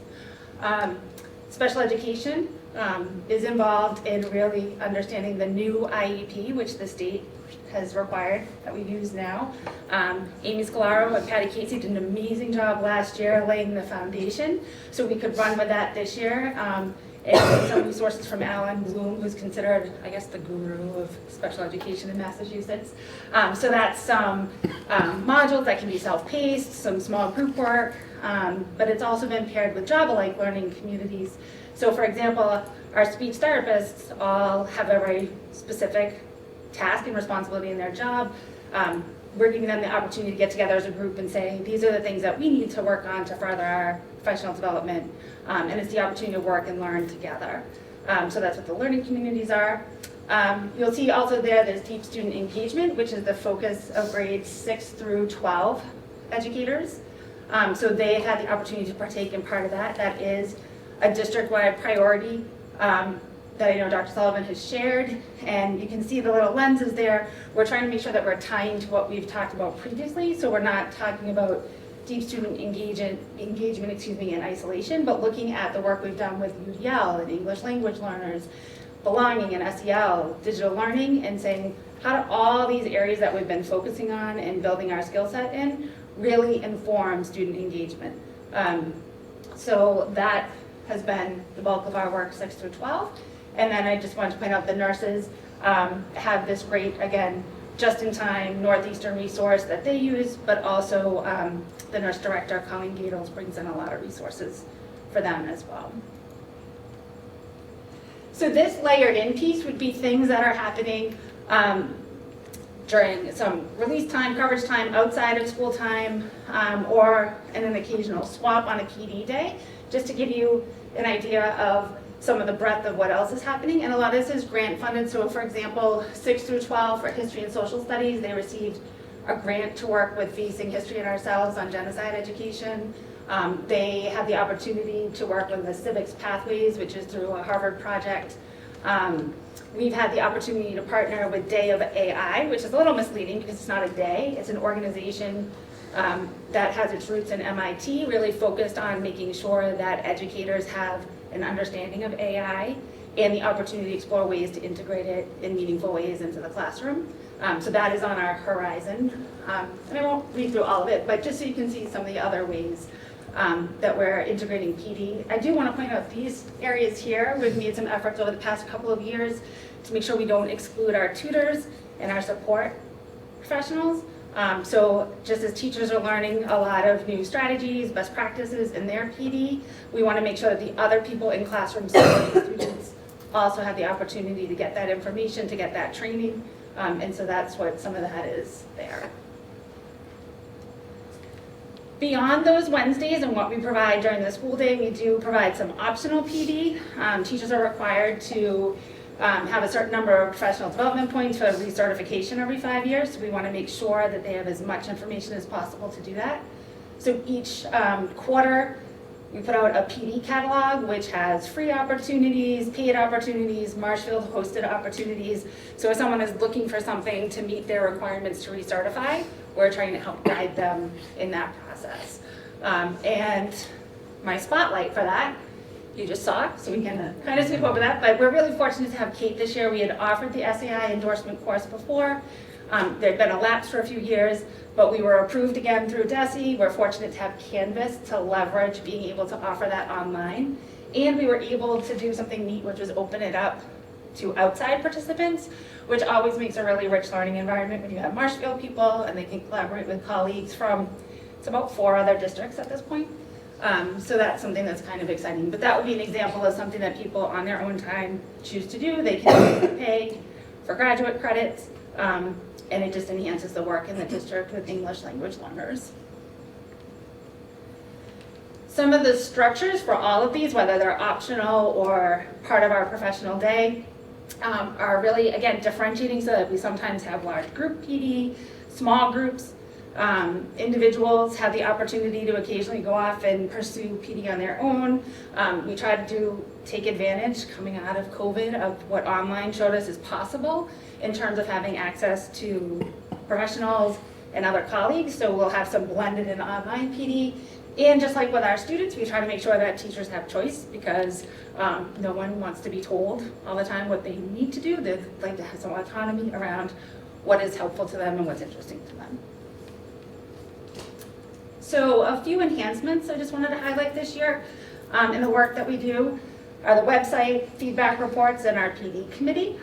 Special education is involved in really understanding the new IEP, which the state has required that we use now. Amy Scalaro and Patty Casey did an amazing job last year laying the foundation, so we could run with that this year. And some resources from Alan Bloom, who's considered, I guess, the guru of special education in Massachusetts. So that's some modules that can be self-paced, some small group work, but it's also been paired with Java-like learning communities. So for example, our speech therapists all have a very specific task and responsibility in their job. We're giving them the opportunity to get together as a group and say, these are the things that we need to work on to further our professional development. And it's the opportunity to work and learn together. So that's what the learning communities are. You'll see also there's deep student engagement, which is the focus of grades 6 through 12 educators. So they had the opportunity to partake in part of that. That is a district-wide priority that I know Dr. Sullivan has shared, and you can see the little lenses there. We're trying to make sure that we're tying to what we've talked about previously, so we're not talking about deep student engagement in isolation, but looking at the work we've done with UDL and English language learners, belonging and SEL, digital learning, and saying, how do all these areas that we've been focusing on and building our skill set in really inform student engagement? So that has been the bulk of our work 6 through 12. And then I just wanted to point out the nurses have this great, again, just-in-time Northeastern resource that they use, but also the nurse director, Colleen Gatels, brings in a lot of resources for them as well. So this layered in piece would be things that are happening during some release time, coverage time, outside of school time, or in an occasional swap on a PD day, just to give you an idea of some of the breadth of what else is happening. And a lot of this is grant funded. So for example, 6 through 12 for history and social studies, they received a grant to work with Facing History and Ourselves on genocide education. They had the opportunity to work with the Civics Pathways, which is through a Harvard project. We've had the opportunity to partner with Day of AI, which is a little misleading because it's not a day, it's an organization that has its roots in MIT, really focused on making sure that educators have an understanding of AI and the opportunity to explore ways to integrate it in meaningful ways into the classroom. So that is on our horizon. And I won't read through all of it, but just so you can see some of the other ways that we're integrating PD. I do want to point out these areas here. We've made some efforts over the past couple of years to make sure we don't exclude our tutors and our support professionals. So just as teachers are learning a lot of new strategies, best practices in their PD, we want to make sure that the other people in classrooms supporting students also have the opportunity to get that information, to get that training. And so that's what some of that is there. Beyond those Wednesdays and what we provide during the school day, we do provide some optional PD. Teachers are required to have a certain number of professional development points for recertification every 5 years. So we want to make sure that they have as much information as possible to do that. So each quarter, we put out a PD catalog, which has free opportunities, paid opportunities, Marshfield hosted opportunities. So if someone is looking for something to meet their requirements to recertify, we're trying to help guide them in that process. And my spotlight for that, you just saw, so we can kind of skip over that, but we're really fortunate to have Kate this year. We had offered the SAI endorsement course before. There had been a lapse for a few years, but we were approved again through DESE. We're fortunate to have Canvas to leverage being able to offer that online. And we were able to do something neat, which was open it up to outside participants, which always makes a really rich learning environment when you have Marshfield people and they can collaborate with colleagues from, it's about 4 other districts at this point. So that's something that's kind of exciting. But that would be an example of something that people on their own time choose to do. They can pay for graduate credits, and it just enhances the work in the district with English language learners. Some of the structures for all of these, whether they're optional or part of our professional day, are really, again, differentiating so that we sometimes have large group PD, small groups. Individuals have the opportunity to occasionally go off and pursue PD on their own. We try to take advantage coming out of COVID of what online showed us is possible in terms of having access to professionals and other colleagues. So we'll have some blended and online PD. And just like with our students, we try to make sure that teachers have choice because no one wants to be told all the time what they need to do. They'd like to have some autonomy around what is helpful to them and what's interesting to them. So a few enhancements I just wanted to highlight this year in the work that we do are the website, feedback reports, and our PD committee.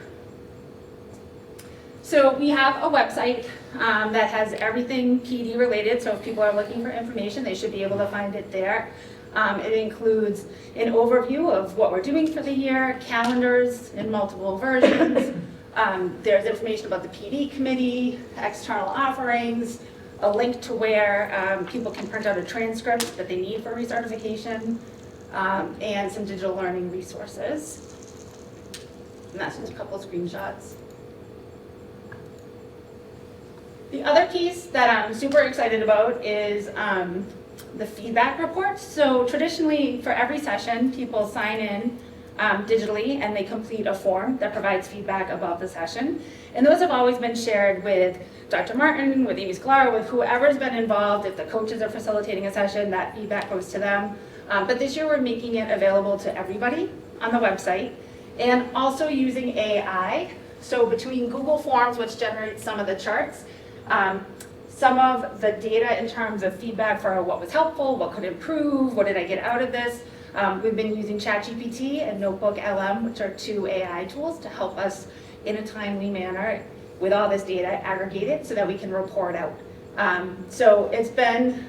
So we have a website that has everything PD related, so if people are looking for information, they should be able to find it there. It includes an overview of what we're doing for the year, calendars in multiple versions. There's information about the PD committee, external offerings, a link to where people can print out a transcript that they need for recertification, and some digital learning resources. And that's just a couple of screenshots. The other piece that I'm super excited about is the feedback reports. So traditionally, for every session, people sign in digitally and they complete a form that provides feedback about the session. And those have always been shared with Dr. Martin, with Amy Sklar, with whoever's been involved. If the coaches are facilitating a session, that feedback goes to them. But this year we're making it available to everybody on the website and also using AI. So between Google Forms, which generates some of the charts, some of the data in terms of feedback for what was helpful, what could improve, what did I get out of this. We've been using ChatGPT and Notebook LM, which are 2 AI tools to help us in a timely manner with all this data aggregated so that we can report out. So it's been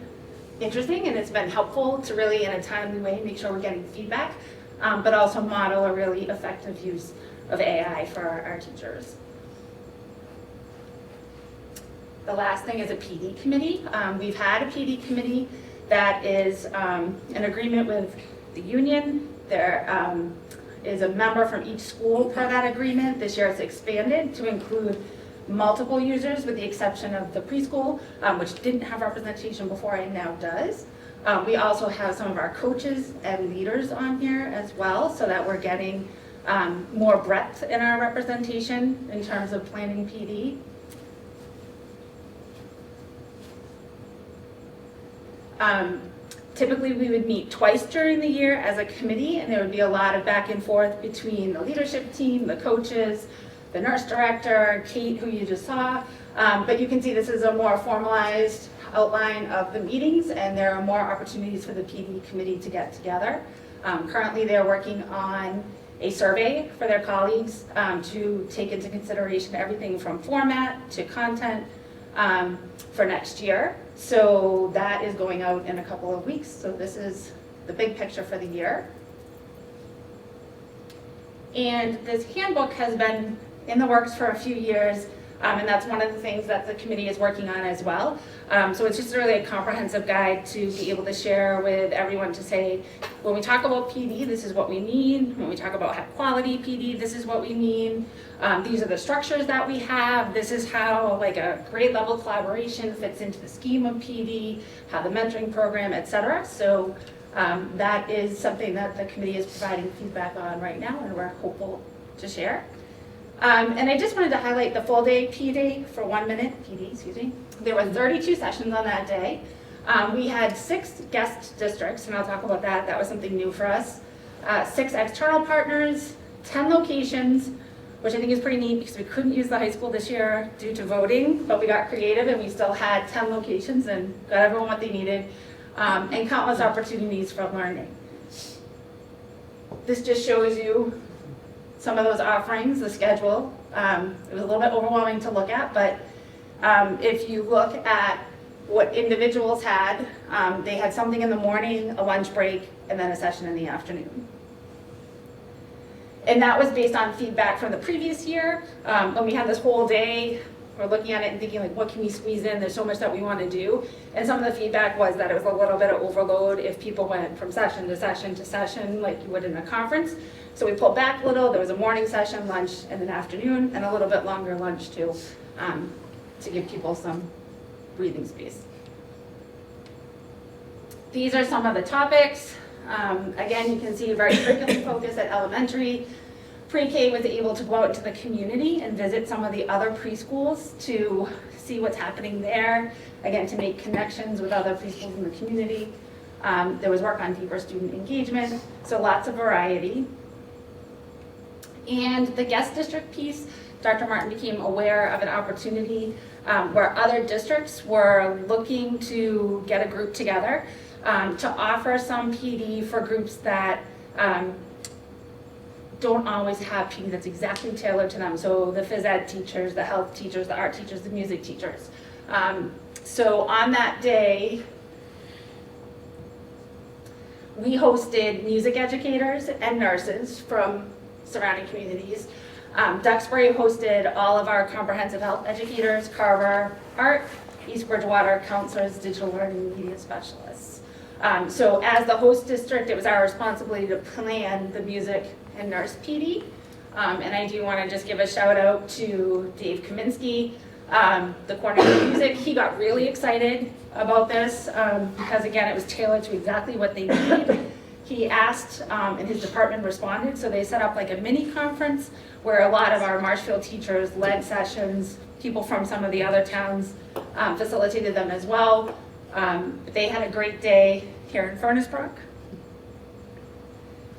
interesting and it's been helpful to really in a timely way make sure we're getting feedback, but also model a really effective use of AI for our teachers. The last thing is a PD committee. We've had a PD committee that is an agreement with the union. There is a member from each school per that agreement. This year it's expanded to include multiple users with the exception of the preschool, which didn't have representation before and now does. We also have some of our coaches and leaders on here as well so that we're getting more breadth in our representation in terms of planning PD. Typically we would meet twice during the year as a committee and there would be a lot of back and forth between the leadership team, the coaches, the nurse director, Kate, who you just saw. But you can see this is a more formalized outline of the meetings and there are more opportunities for the PD committee to get together. Currently they're working on a survey for their colleagues to take into consideration everything from format to content for next year. So that is going out in a couple of weeks. So this is the big picture for the year. And this handbook has been in the works for a few years, and that's one of the things that the committee is working on as well. So it's just really a comprehensive guide to be able to share with everyone to say, when we talk about PD, this is what we mean. When we talk about high quality PD, this is what we mean. These are the structures that we have. This is how like a grade level collaboration fits into the scheme of PD, how the mentoring program, etc. So that is something that the committee is providing feedback on right now and we're hopeful to share. And I just wanted to highlight the full day PD for 1 minute, PD, excuse me. There were 32 sessions on that day. We had 6 guest districts, and I'll talk about that. That was something new for us. 6 external partners, 10 locations, which I think is pretty neat because we couldn't use the high school this year due to voting, but we got creative and we still had 10 locations and got everyone what they needed, and countless opportunities for learning. this just shows you some of those offerings, the schedule. It was a little bit overwhelming to look at, but if you look at what individuals had, they had something in the morning, a lunch break, and then a session in the afternoon. And that was based on feedback from the previous year. When we had this whole day, we're looking at it and thinking, like, what can we squeeze in? There's so much that we want to do. And some of the feedback was that it was a little bit of overload if people went from session to session to session like you would in a conference. So we pulled back a little. There was a morning session, lunch, and an afternoon, and a little bit longer lunch too, to give people some breathing space. These are some of the topics. Again, you can see very curriculum focused at elementary. Pre-K was able to go out into the community and visit some of the other preschools to see what's happening there. Again, to make connections with other preschools in the community. There was work on deeper student engagement, so lots of variety. And the guest district piece, Dr. Martin became aware of an opportunity where other districts were looking to get a group together to offer some PD for groups that don't always have PD that's exactly tailored to them. So the phys ed teachers, the health teachers, the art teachers, the music teachers. So on that day, we hosted music educators and nurses from surrounding communities. Duxbury hosted all of our comprehensive health educators, Carver, art, East Bridgewater, counselors, digital learning, media specialists. So as the host district, it was our responsibility to plan the music and nurse PD. And I do want to just give a shout out to Dave Kaminsky, the coordinator of music. He got really excited about this because, again, it was tailored to exactly what they needed. He asked and his department responded, so they set up like a mini conference where a lot of our Marshfield teachers led sessions. People from some of the other towns facilitated them as well. They had a great day here in Furnace Brook.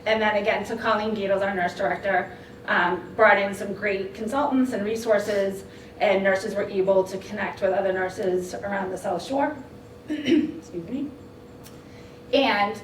And then again, so Colleen Gatels, our nurse director, brought in some great consultants and resources, and nurses were able to connect with other nurses around the South Shore. Excuse me. And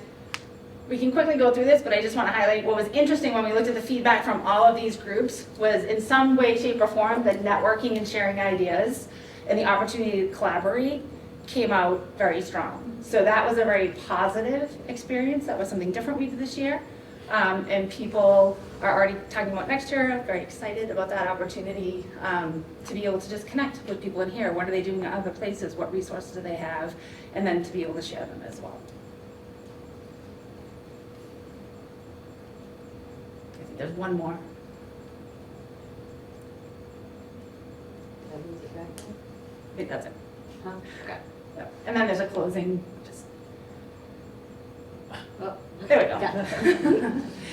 we can quickly go through this, but I just want to highlight what was interesting when we looked at the feedback from all of these groups was in some way, shape, or form, the networking and sharing ideas and the opportunity to collaborate came out very strong. So that was a very positive experience. That was something different we did this year. And people are already talking about next year, very excited about that opportunity to be able to just connect with people in here. What are they doing in other places? What resources do they have? And then to be able to share them as well. I think there's one more. I think that's it. Okay. Yep. And then there's a closing. There we go.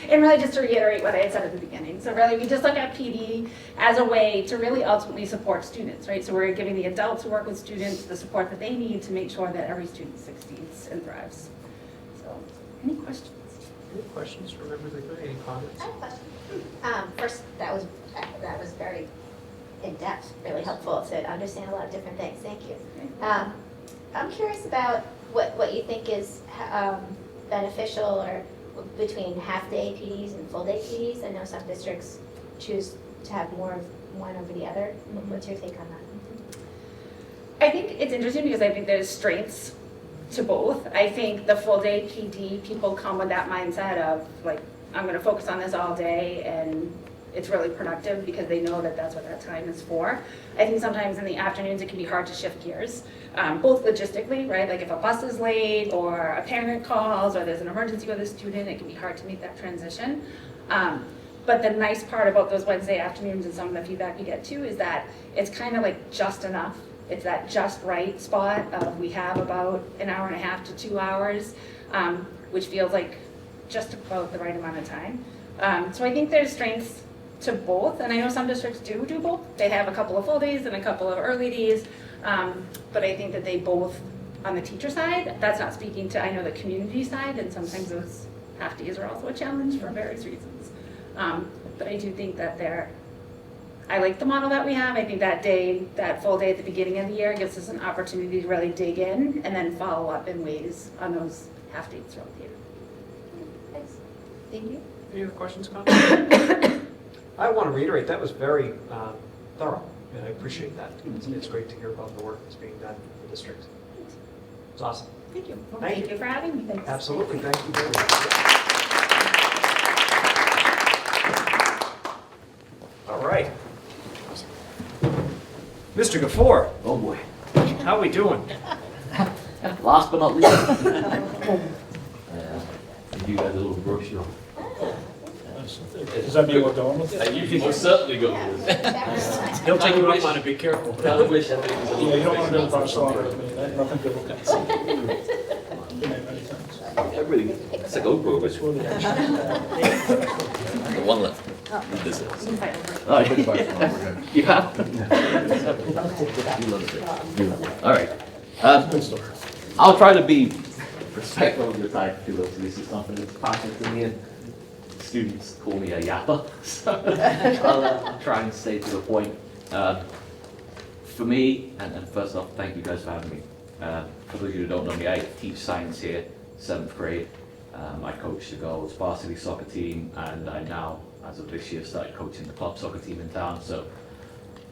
And really just to reiterate what I had said at the beginning. So really we just look at PD as a way to really ultimately support students, right? So we're giving the adults who work with students the support that they need to make sure that every student succeeds and thrives. So any questions? Any questions from everybody? Any comments? I have a question. First, that was very in-depth, really helpful to understand a lot of different things. Thank you. I'm curious about what you think is beneficial or between half-day PDs and full-day PDs. I know some districts choose to have more of one over the other. What's your take on that? I think it's interesting because I think there's strengths to both. I think the full-day PD, people come with that mindset of like, I'm going to focus on this all day and it's really productive because they know that that's what that time is for. I think sometimes in the afternoons it can be hard to shift gears, both logistically, right? Like if a bus is late or a parent calls or there's an emergency with a student, it can be hard to make that transition. But the nice part about those Wednesday afternoons and some of the feedback we get too is that it's kind of like just enough. It's that just right spot of we have about an hour and a half to 2 hours, which feels like just about the right amount of time. So I think there's strengths to both, and I know some districts do both. They have a couple of full days and a couple of early days, but I think that they both, on the teacher side, that's not speaking to, I know, the community side, and sometimes those half days are also a challenge for various reasons. But I do think that I like the model that we have. I think that full day at the beginning of the year gives us an opportunity to really dig in and then follow up in ways on those half days throughout the year. Thanks. Thank you. Any other questions, comments? I want to reiterate, that was very thorough, and I appreciate that. It's great to hear about the work that's being done in the district. It's awesome. Thank you. Thank you for having me. Absolutely, thank you very much. All right. Mr. Gafour. Oh, boy. How we doing? Last but not least. You got a little brochure. Does that mean we're going with I it? usually most certainly go with it. He'll take you up on it, be careful. I wish I think it was a Yeah, little you don't want to do bit. Barcelona with me, that's nothing good looking. Been there many times. Everything, it's a GoPro, but one left. This is. All right. You have? You love it. All right. I'll try to be respectful of your time, too. This is something that's passionate to me, and students call me a yapper, so I'll try and stay to the point. For me, and first off, thank you guys for having me. For those of you who don't know me, I teach science here, 7th grade. I coach the girls' varsity soccer team, and I now, as of this year, started coaching the club soccer team in town. So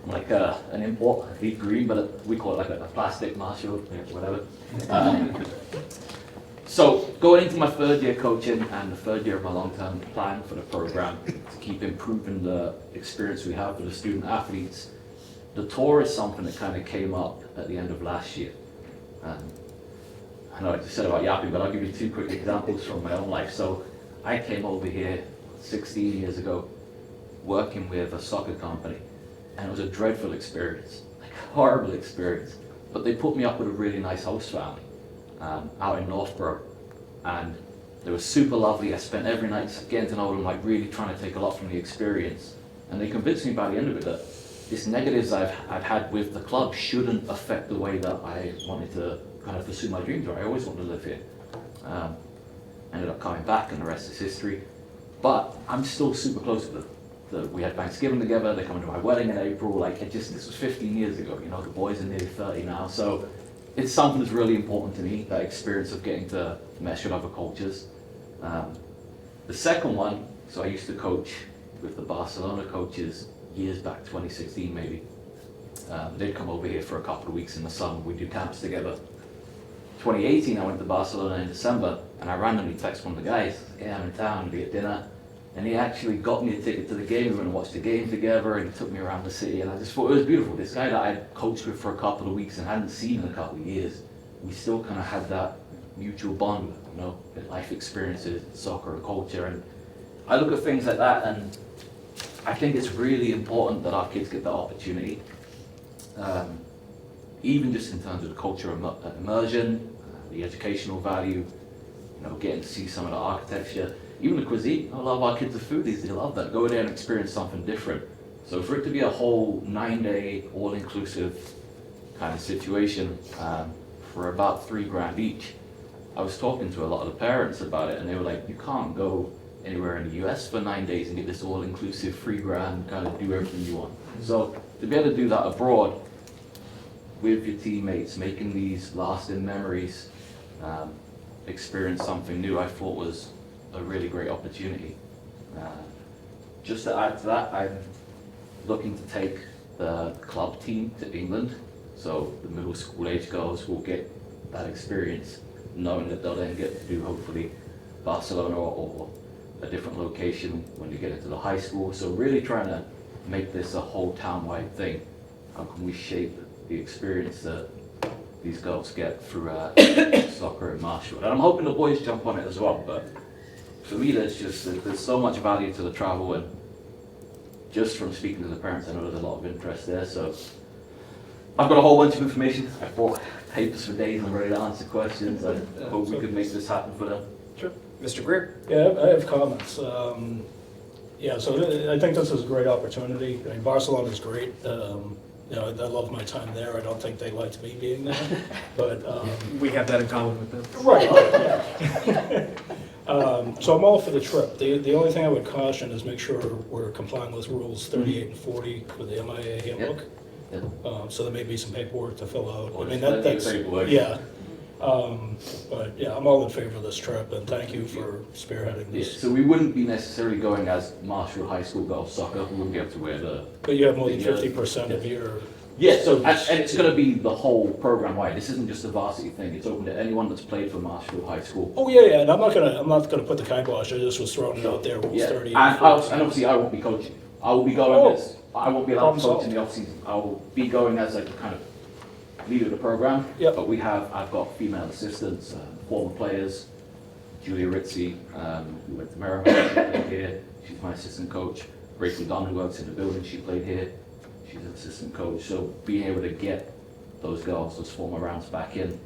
I'm like an import, deep green, but we call it like a plastic Marshfield, whatever. So going into my 3rd year coaching and the 3rd year of my long-term plan for the program to keep improving the experience we have for the student athletes, the tour is something that kind of came up at the end of last year. I know I just said about yapping, but I'll give you 2 quick examples from my own life. So I came over here 16 years ago working with a soccer company, and it was a dreadful experience, like a horrible experience. But they put me up with a really nice host family out in Northborough, and they were super lovely. I spent every night getting to know them, like really trying to take a lot from the experience. And they convinced me by the end of it that these negatives I've had with the club shouldn't affect the way that I wanted to kind of pursue my dreams, or I always wanted to live here. Ended up coming back, and the rest is history. But I'm still super close with them. We had Thanksgiving together, they're coming to my wedding in April, like this was 15 years ago, you know, the boys are nearly 30 now, so it's something that's really important to me, that experience of getting to mesh with other cultures. The second one, so I used to coach with the Barcelona coaches years back, 2016 maybe. They'd come over here for a couple of weeks in the summer, we'd do camps together. 2018 I went to Barcelona in December, and I randomly texted one of the guys, hey, I'm in town, be at dinner. And he actually got me a ticket to the game. We went and watched the game together, and he took me around the city, and I just thought it was beautiful. This guy that I coached with for a couple of weeks and hadn't seen in a couple of years, we still kind of had that mutual bond, you know, life experiences, soccer and culture. And I look at things like that, and I think it's really important that our kids get that opportunity, even just in terms of the culture immersion, the educational value, you know, getting to see some of the architecture. Even the cuisine, a lot of our kids are foodies, they love that. Go there and experience something different. So for it to be a whole 9-day, all-inclusive kind of situation for about $3,000 each, I was talking to a lot of the parents about it, and they were like, you can't go anywhere in the US for 9 days and get this all-inclusive $3,000, kind of do everything you want. So to be able to do that abroad with your teammates, making these lasting memories, experience something new, I thought was a really great opportunity. Just to add to that, I'm looking to take the club team to England, so the middle school age girls will get that experience, knowing that they'll then get to do hopefully Barcelona or a different location when they get into the high school. So really trying to make this a whole town-wide thing. How can we shape the experience that these girls get through soccer in Marshfield? And I'm hoping the boys jump on it as well, but for me, there's so much value to the travel, and just from speaking to the parents, I know there's a lot of interest there. So I've got a whole bunch of information. I brought papers for days and I'm ready to answer questions. I hope we could make this happen for them. Sure. Mr. Greer? Yeah, I have comments. Yeah, so I think this is a great opportunity. I mean, Barcelona's great. You know, I love my time there. I don't think they liked me being there, but we have that in common with them. Right. Yeah. So I'm all for the trip. The only thing I would caution is make sure we're complying with rules 38 and 40 for the MIA handbook. So there may be some paperwork to fill out. I mean, that's, yeah. But yeah, I'm all in favor of this trip, and thank you for spearheading Yeah, this. so we wouldn't be necessarily going as Marshfield High School girls soccer. We wouldn't be able to wear the. But you have more than 50% of your. Yeah, so and it's going to be the whole program wide. This isn't just a varsity thing. It's open to anyone that's played for Marshfield High School. Oh yeah, and I'm not gonna put the kibosh. I just was throwing it out there. Yeah, 30 and obviously I won't be coaching. I will be going as I won't be allowed to Problem coach in the off season. I will be going as like a kind of leader of the program. Yep. But I've got female assistants, former players. Julia Ritzy, who went to Merriman, she played here. She's my assistant coach. Rachel Dunn, who works in the building, she played here. She's an assistant coach. So being able to get those girls, those former rounds back in,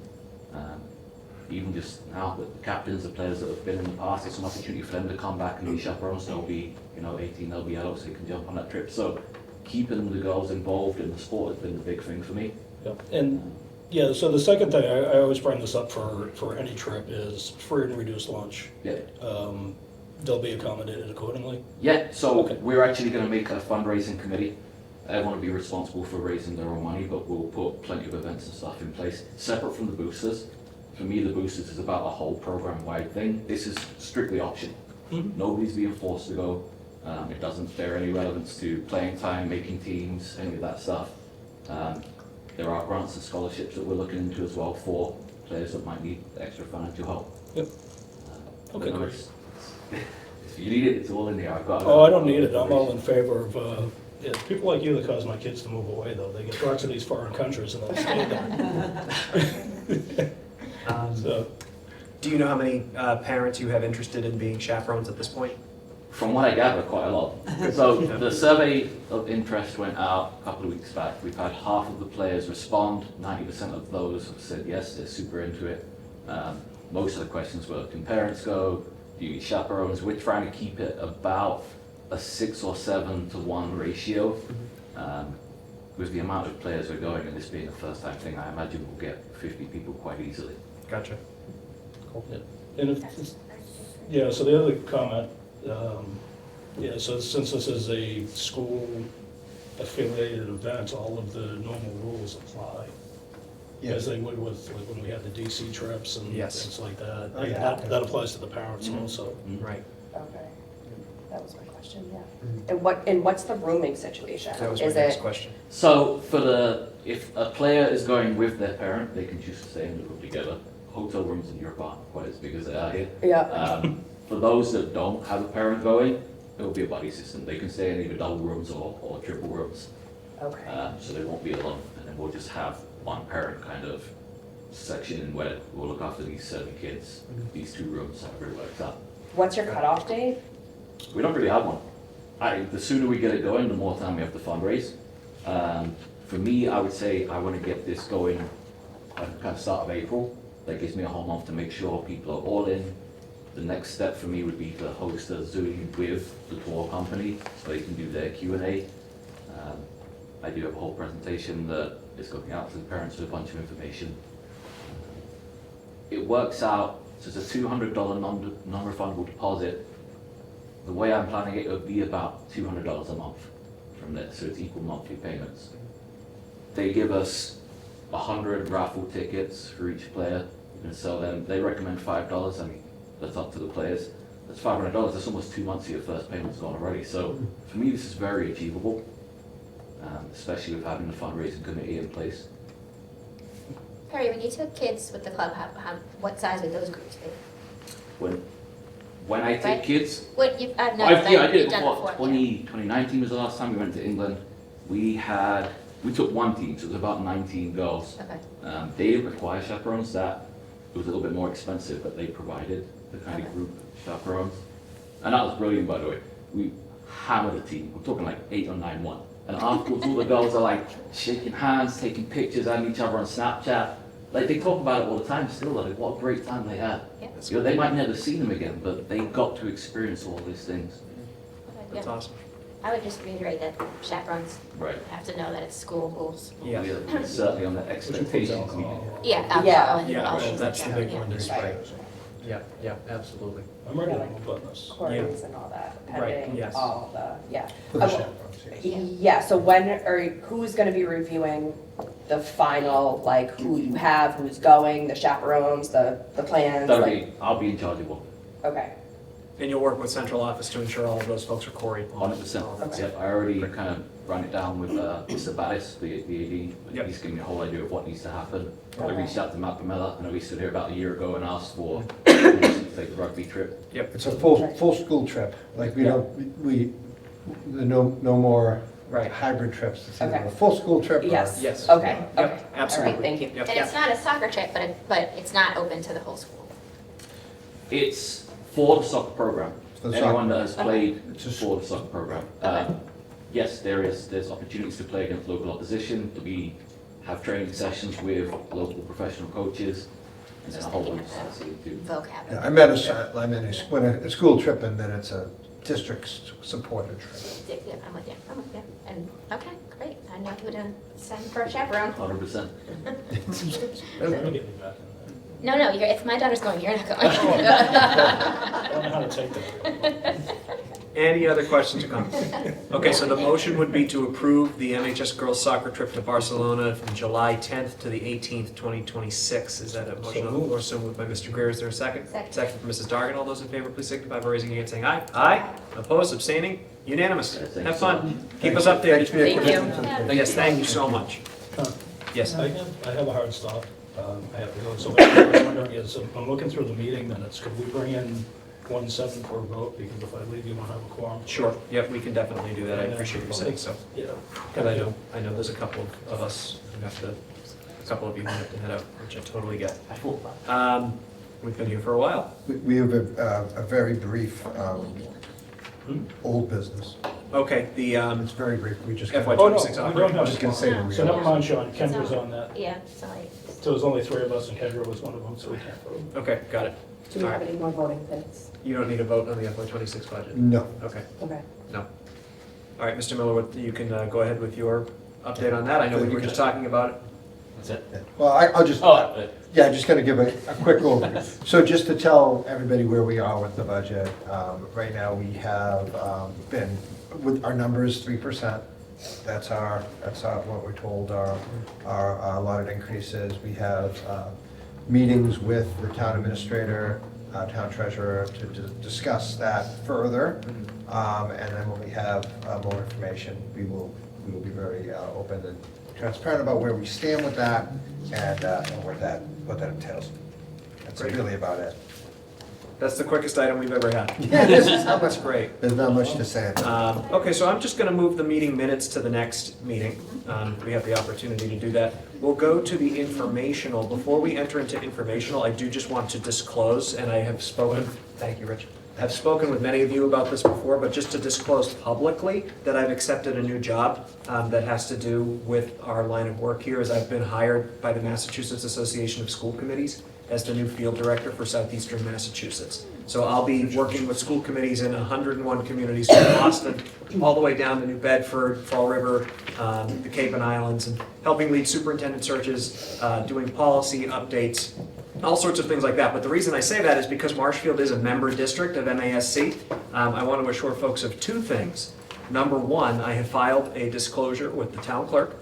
even just now that the captains, the players that have been in the past, it's an opportunity for them to come back and be chaperones. They'll be, 18, they'll be adults, they can jump on that trip. So keeping the girls involved in the sport has been the big thing for me. Yep. And yeah, so the second thing, I always bring this up for any trip is free and reduced lunch. Yeah. They'll be accommodated accordingly. Yeah, so we're actually going to make a fundraising committee. Everyone will be responsible for raising their own money, but we'll put plenty of events and stuff in place, separate from the boosters. For me, the boosters is about a whole program-wide thing. This is strictly optional. Nobody's being forced to go. It doesn't bear any relevance to playing time, making teams, any of that stuff. There are grants and scholarships that we're looking into as well for players that might need extra financial help. Yep. Okay, great. If you need it, it's all in there. Oh, I don't need it. I'm all in favor of, people like you that cause my kids to move away, though. They get brought to these foreign countries and they'll stay there. So. Do you know how many parents you have interested in being chaperones at this point? From what I gather, quite a lot. So the survey of interest went out a couple of weeks back. We've had half of the players respond. 90% of those have said yes, they're super into it. Most of the questions were, can parents go? Do you need chaperones? We're trying to keep it about a 6 or 7 to 1 ratio. With the amount of players we're going, and this being a first time thing, I imagine we'll get 50 people quite easily. Gotcha. Cool. Yeah. And yeah, so the other comment, so since this is a school affiliated event, all of the normal rules apply. As they would with like when we had the DC trips and things like that. Oh, yeah. That applies to the parents also. Right. Okay. That was my question, yeah. And what's the rooming situation? That was my next question. So if a player is going with their parent, they can choose to stay in the room together. Hotel rooms in Europe aren't quite as big as they are here. Yeah. For those that don't have a parent going, it will be a buddy system. They can stay in either double rooms or triple rooms. Okay. So they won't be alone. And then we'll just have one parent kind of section where we'll look after these 7 kids, these 2 rooms, however it works out. What's your cutoff date? We don't really have one. The sooner we get it going, the more time we have to fundraise. For me, I would say I want to get this going at kind of start of April. That gives me a whole month to make sure people are all in. The next step for me would be to host a Zoom with the tour company so they can do their Q&A. I do have a whole presentation that is going out to the parents with a bunch of information. It works out, so it's a $200 non-refundable deposit. The way I'm planning it would be about $200 a month from there, so it's equal monthly payments. They give us 100 raffle tickets for each player. You can sell them. They recommend $5. I mean, that's up to the players. That's $500. That's almost 2 months of your first payment's gone already. So for me, this is very achievable, especially with having the fundraising committee in place. Perry, when you took kids with the club, what size would those groups be? When I take kids, What you? No, I did it you've done before. 2019 was the last time we went to England. We took one team, so it was about 19 girls. Okay. They didn't require chaperones. That it was a little bit more expensive, but they provided the kind of group chaperones, and that was brilliant, by the way. We hammered a team. We're talking like 8 or 9-1, and afterwards all the girls are like shaking hands, taking pictures, adding each other on Snapchat. Like they talk about it all the time. Still, like what a great time they had. Yeah. They might never see them again, but they got to experience all these things. That's awesome. I would just reiterate that chaperones Right. have to know that it's school rules. Yeah, certainly on the expectations. Yeah, alcohol and Yeah, all well, things that's like the that. big one, is right. Yeah, absolutely. I'm ready to move on this. Queries and all that, Right, pending yes. all the, yeah. For the Um, chaperones, yes. Yeah, so who's gonna be reviewing the final, like, who you have, who's going, the chaperones, the plans, like, I'll be in charge of one. okay. And you'll work with central office to ensure all of those folks are quarried. 100%. Yep, I already kind of ran it down with Mr. Battis, the AD. Yep. He's given me a whole idea of what needs to happen. I reached out to Matt Miller, and we stood here about a year ago and asked for to take the rugby trip. Yep. It's a full school trip, like we don't, no more hybrid trips. It's either a full school trip or. Yes. Yes. Okay, Yep, okay. absolutely. All right, thank you. Yep. And it's not a soccer trip, but it's not open to the whole school. It's for the soccer program. For the Anyone soccer. that has played for the soccer program. Yes, there's opportunities to play against local opposition. We have training sessions with local professional coaches, and then a whole bunch of stuff to do. Vocab. Yeah, when a school trip and then it's a district-supported trip. Yeah, I'm with you. And, okay, great. I know who to send for a chaperone. 100%. No, it's my daughter's going. You're not going. I don't know how to take that. Any other questions or comments? Okay, so the motion would be to approve the MHS girls soccer trip to Barcelona from July 10th to the 18th, 2026. Is that a motion on the floor? So moved by Mr. Greer. Is there a second? Second. from Mrs. Dargan. All those in favor, please signify by raising your hand saying aye. Aye. Opposed, abstaining, unanimous. Have fun. Keep us updated. Thank you. Yes, thank you so much. Yes. I have a hard stop. I have to go. So what I was wondering is, I'm looking through the meeting minutes. Could we bring in 1-7 for a vote? Because if I leave, you won't have a quorum. Sure. Yep, we can definitely do that. I appreciate you saying so. Yeah. Because I know there's a couple of us who have to, a couple of you who have to head out, which I totally get. We've been here for a while. We have a very brief old business. Okay, the It's very brief. We just. FY Oh, no, 26 we don't operating have just budget. gonna say a the So never mind, Sean. Kendra's on that. Yeah, sorry. So there's only 3 of us, and Kendra was one of them, so we can't vote. Okay, got it. Do we have any more voting things? You don't need a vote on the FY 26 budget? No. Okay, Okay. no. All right, Mr. Miller, you can go ahead with your update on that. I know we were just talking about it. That's it? Well, I'll just, Oh, just gonna give a quick overview. So just to tell everybody where we are with the budget, right now we have been, with our numbers 3%. That's what we're told our allotted increases. We have meetings with the town administrator, town treasurer to discuss that further. And then when we have more information, we will be very open and transparent about where we stand with that and what that entails. That's Great. really about it. That's the quickest item we've ever had. That's great. There's not much to say. Okay, so I'm just going to move the meeting minutes to the next meeting. We have the opportunity to do that. We'll go to the informational. Before we enter into informational, I do just want to disclose, and I have spoken, thank you, Rich. I have spoken with many of you about this before, but just to disclose publicly that I've accepted a new job that has to do with our line of work here, as I've been hired by the Massachusetts Association of School Committees as the new field director for Southeastern Massachusetts. So I'll be working with school committees in 101 communities from Boston all the way down to New Bedford, Fall River, the Cape and Islands, and helping lead superintendent searches, doing policy updates, all sorts of things like that. But the reason I say that is because Marshfield is a member district of MASC. I want to assure folks of 2 things. Number 1, I have filed a disclosure with the town clerk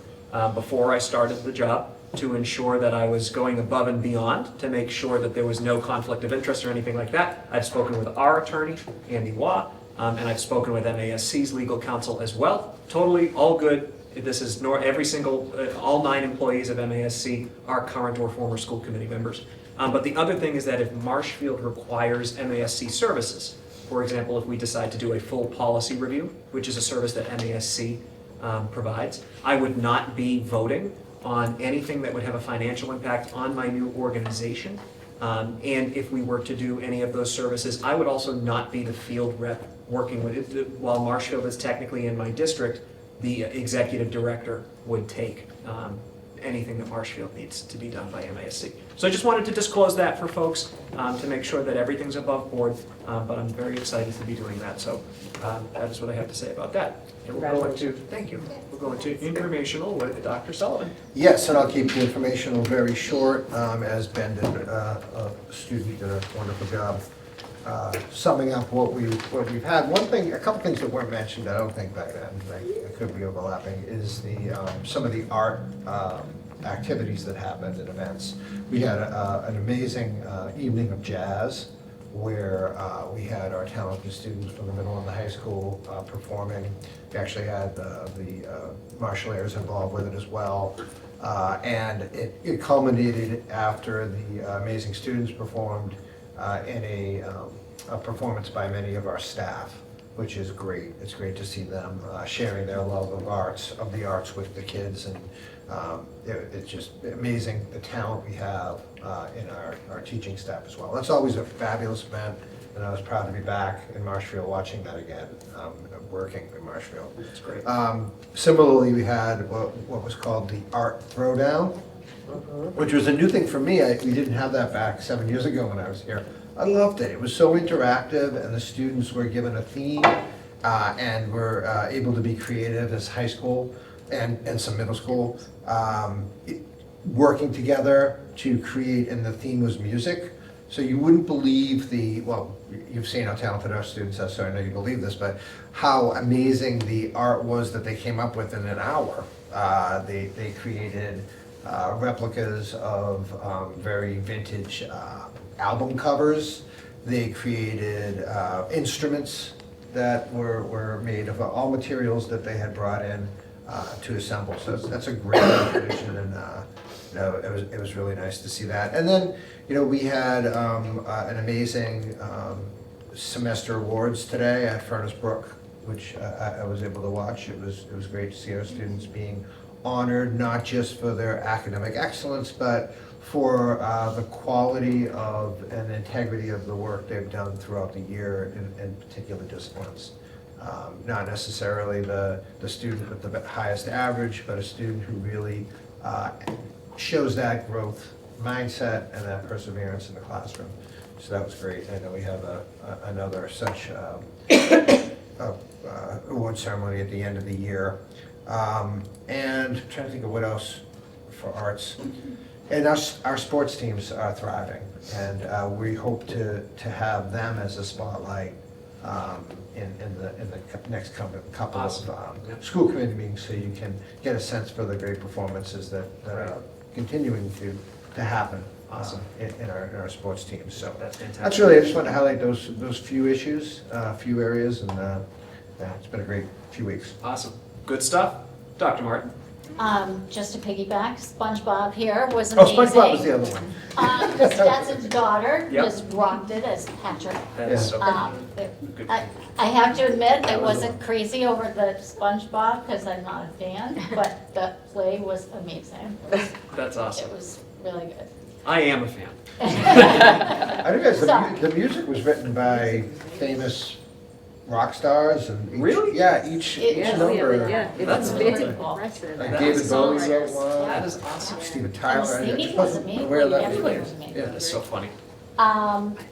before I started the job to ensure that I was going above and beyond to make sure that there was no conflict of interest or anything like that. I've spoken with our attorney, Andy Waugh, and I've spoken with MASC's legal counsel as well. Totally all good. This is every single, all 9 employees of MASC are current or former school committee members. But the other thing is that if Marshfield requires MASC services, for example, if we decide to do a full policy review, which is a service that MASC provides, I would not be voting on anything that would have a financial impact on my new organization. And if we were to do any of those services, I would also not be the field rep working with it. While Marshfield is technically in my district, the executive director would take anything that Marshfield needs to be done by MASC. So I just wanted to disclose that for folks to make sure that everything's above board, but I'm very excited to be doing that. So that is what I have to say about that. And we'll go into, thank you. We'll go into informational with Dr. Sullivan. Yes, and I'll keep the informational very short. As Ben did, a student did a wonderful job summing up what we've had. One thing, a couple things that weren't mentioned, I don't think back then, it could be overlapping, is some of the art activities that happened at events. We had an amazing evening of jazz where we had our talented students from the middle and the high school performing. We actually had the Marshalliers involved with it as well. And it culminated after the amazing students performed in a performance by many of our staff, which is great. It's great to see them sharing their love of the arts with the kids, and it's just amazing the talent we have in our teaching staff as well. That's always a fabulous event, and I was proud to be back in Marshfield watching that again, working in Marshfield. That's great. Similarly, we had what was called the Art Throwdown, which was a new thing for me. We didn't have that back 7 years ago when I was here. I loved it. It was so interactive, and the students were given a theme and were able to be creative as high school and some middle school, working together to create, and the theme was music. So you wouldn't believe you've seen how talented our students are, so I know you believe this, but how amazing the art was that they came up with in an hour. They created replicas of very vintage album covers. They created instruments that were made of all materials that they had brought in to assemble. So that's a great tradition, and it was really nice to see that. And then we had an amazing semester awards today at Furnace Brook, which I was able to watch. It was great to see our students being honored, not just for their academic excellence, but for the quality of and integrity of the work they've done throughout the year in particular disciplines. Not necessarily the student with the highest average, but a student who really shows that growth mindset and that perseverance in the classroom. So that was great. I know we have another such award ceremony at the end of the year. And I'm trying to think of what else for arts. And our sports teams are thriving, and we hope to have them as a spotlight in the next couple of school committee meetings, so you can get a sense for the great performances that are continuing to happen in our sports teams. So that's really, I just wanted to highlight those few issues, few areas, and it's been a great few weeks. Awesome. Good stuff. Dr. Martin. Just to piggyback, SpongeBob here was amazing. Oh, SpongeBob was the other one. Stetson's daughter Yep. just rocked it as Patrick. That is so Good. I have to admit, I wasn't crazy over the SpongeBob because I'm not a fan, but the play was amazing. That's awesome. It was really good. I am a fan. I think the music was written by famous rock stars, and each number. That's impressive. Like David Bowie wrote one. That is awesome. Steven Tyler. And the singing was amazing. Everybody was amazing. That is so funny.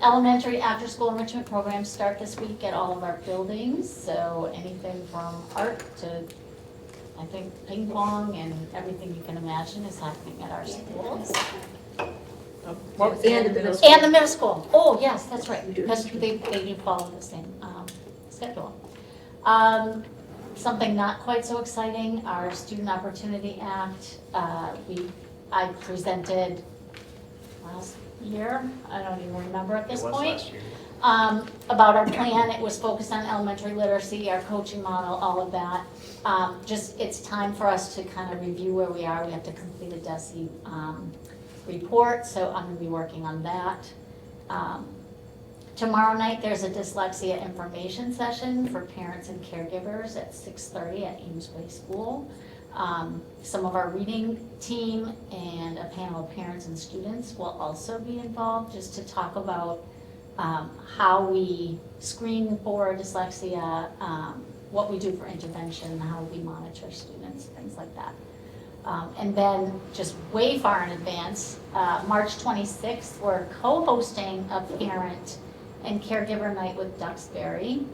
Elementary after-school enrichment programs start this week at all of our buildings. So anything from art to, I think, ping pong and everything you can imagine is happening at our schools. And the middle school. Oh, yes, that's right, because they do follow the same schedule. Something not quite so exciting, our Student Opportunity Act. I presented last year, I don't even remember at this point, about our plan. It was focused on elementary literacy, our coaching model, all of that. Just, it's time for us to kind of review where we are. We have to complete a DESE report, so I'm going to be working on that. Tomorrow night, there's a dyslexia information session for parents and caregivers at 6:30 at Amesway School. Some of our reading team and a panel of parents and students will also be involved just to talk about how we screen for dyslexia, what we do for intervention, how we monitor students, things like that. And then just way far in advance, March 26th, we're co-hosting a parent and caregiver night with Duxbury.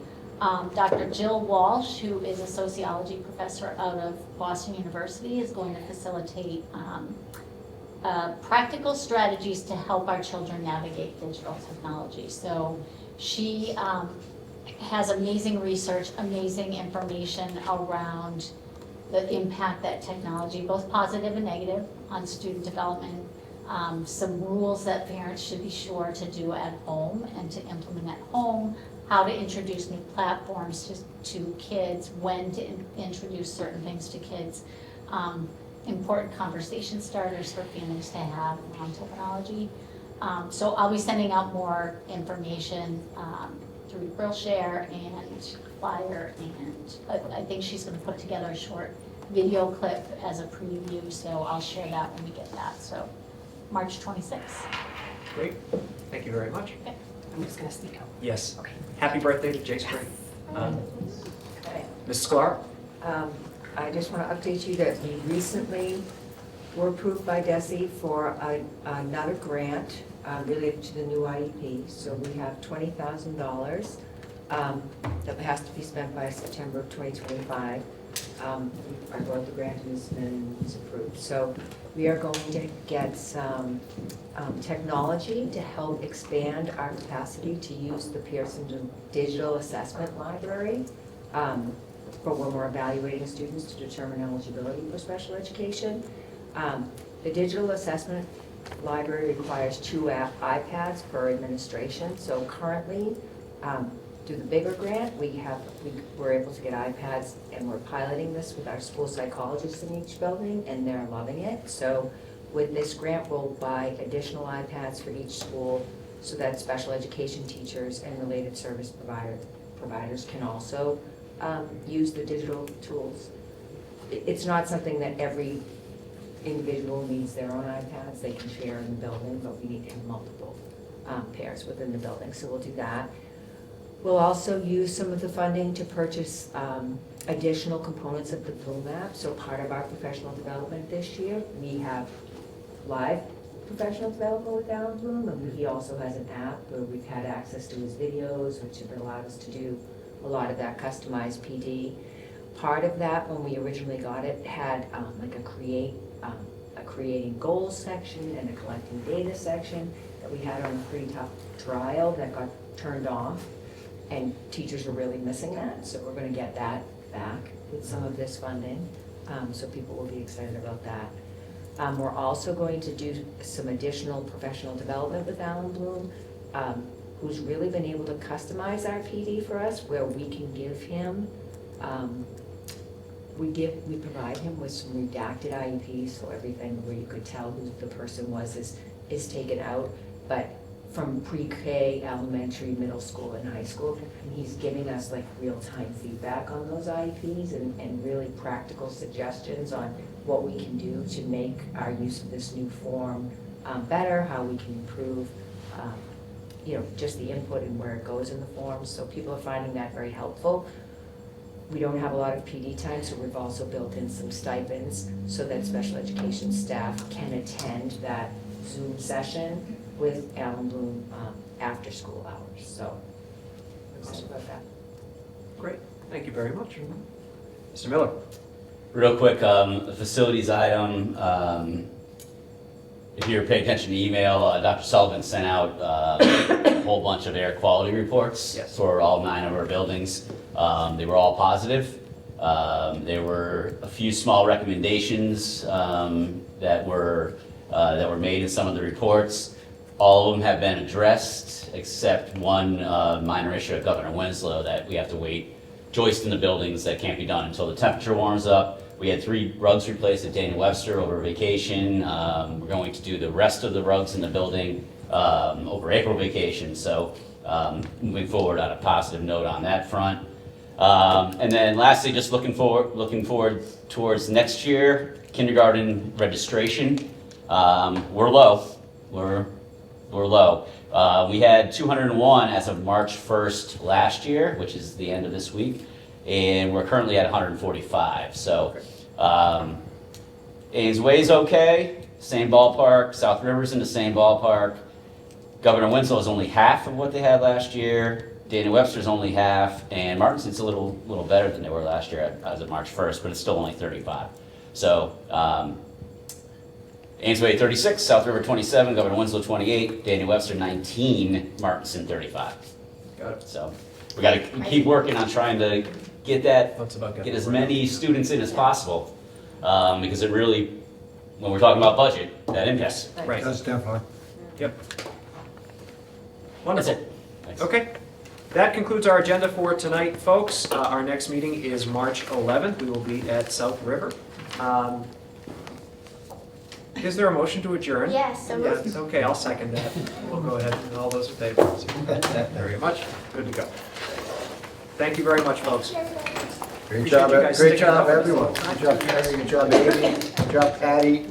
Dr. Jill Walsh, who is a sociology professor out of Boston University, is going to facilitate practical strategies to help our children navigate digital technology. So she has amazing research, amazing information around the impact that technology, both positive and negative, on student development, some rules that parents should be sure to do at home and to implement at home, how to introduce new platforms to kids, when to introduce certain things to kids, important conversation starters for families to have on technology. So I'll be sending out more information through Brillshare and flyer, and I think she's going to put together a short video clip as a preview, so I'll share that when we get that. So March 26th. Great, thank you very much. Okay. I'm just gonna sneak out. Yes, happy birthday to Jay Spring. Mrs. Clark? I just want to update you that we recently were approved by DESE for another grant related to the new IEP. So we have $20,000 that has to be spent by September of 2025. Our growth grant has been approved. So we are going to get some technology to help expand our capacity to use the Pearson Digital Assessment Library for when we're evaluating students to determine eligibility for special education. The Digital Assessment Library requires 2 iPads per administration. So currently, through the bigger grant, we're able to get iPads, and we're piloting this with our school psychologists in each building, and they're loving it. So with this grant, we'll buy additional iPads for each school so that special education teachers and related service providers can also use the digital tools. It's not something that every individual needs their own iPads. They can share in the building, but we need to have multiple pairs within the building, so we'll do that. We'll also use some of the funding to purchase additional components of the Bloom app. So part of our professional development this year, we have live professional development with Alan Bloom, and he also has an app where we've had access to his videos, which have allowed us to do a lot of that customized PD. Part of that, when we originally got it, had like a creating goals section and a collecting data section that we had on a free trial that got turned off. And teachers are really missing that, so we're going to get that back with some of this funding, so people will be excited about that. We're also going to do some additional professional development with Alan Bloom, who's really been able to customize our PD for us, where we can give him, we provide him with some redacted IEPs, so everything where you could tell who the person was is taken out, but from pre-K, elementary, middle school, and high school, and he's giving us like real-time feedback on those IEPs and really practical suggestions on what we can do to make our use of this new form better, how we can improve, just the input and where it goes in the form. So people are finding that very helpful. We don't have a lot of PD time, so we've also built in some stipends so that special education staff can attend that Zoom session with Alan Bloom after school hours. So I'm excited about that. Great, thank you very much. Mr. Miller. Real quick, a facilities item. If you're paying attention to email, Dr. Sullivan sent out a whole bunch of air quality reports for all 9 of our buildings. They were all positive. There were a few small recommendations that were made in some of the reports. All of them have been addressed, except one minor issue at Governor Winslow that we have to wait. Joist in the buildings that can't be done until the temperature warms up. We had 3 rugs replaced at Daniel Webster over vacation. We're going to do the rest of the rugs in the building over April vacation. So moving forward on a positive note on that front. And then lastly, just looking forward towards next year, kindergarten registration. We're low. We're low. We had 201 as of March 1st last year, which is the end of this week, and we're currently at 145. So Ames Way's okay, same ballpark. South River's in the same ballpark. Governor Winslow is only half of what they had last year. Dana Webster's only half, and Martinson's a little better than they were last year as of March 1st, but it's still only 35. So Ames Way 36, South River 27, Governor Winslow 28, Dana Webster 19, Martinson 35. Got it. So we got to keep working on trying to get that, That's about get getting as it many students in as possible, because it really, when we're talking about budget, that impacts. Right. That's definitely. Yep. Wonderful. That's it. Thanks. Okay. That concludes our agenda for tonight, folks. Our next meeting is March 11th. We will be at South River. Is there a motion to adjourn? Yes, so moved. Yes, okay, I'll second that. We'll go ahead and all those in favor. Very much. Good to go. Thank you very much, folks. Great Appreciate job, you guys great sticking it job, out with us. everyone. Good job, Carrie, good job, Amy, good job, Patty.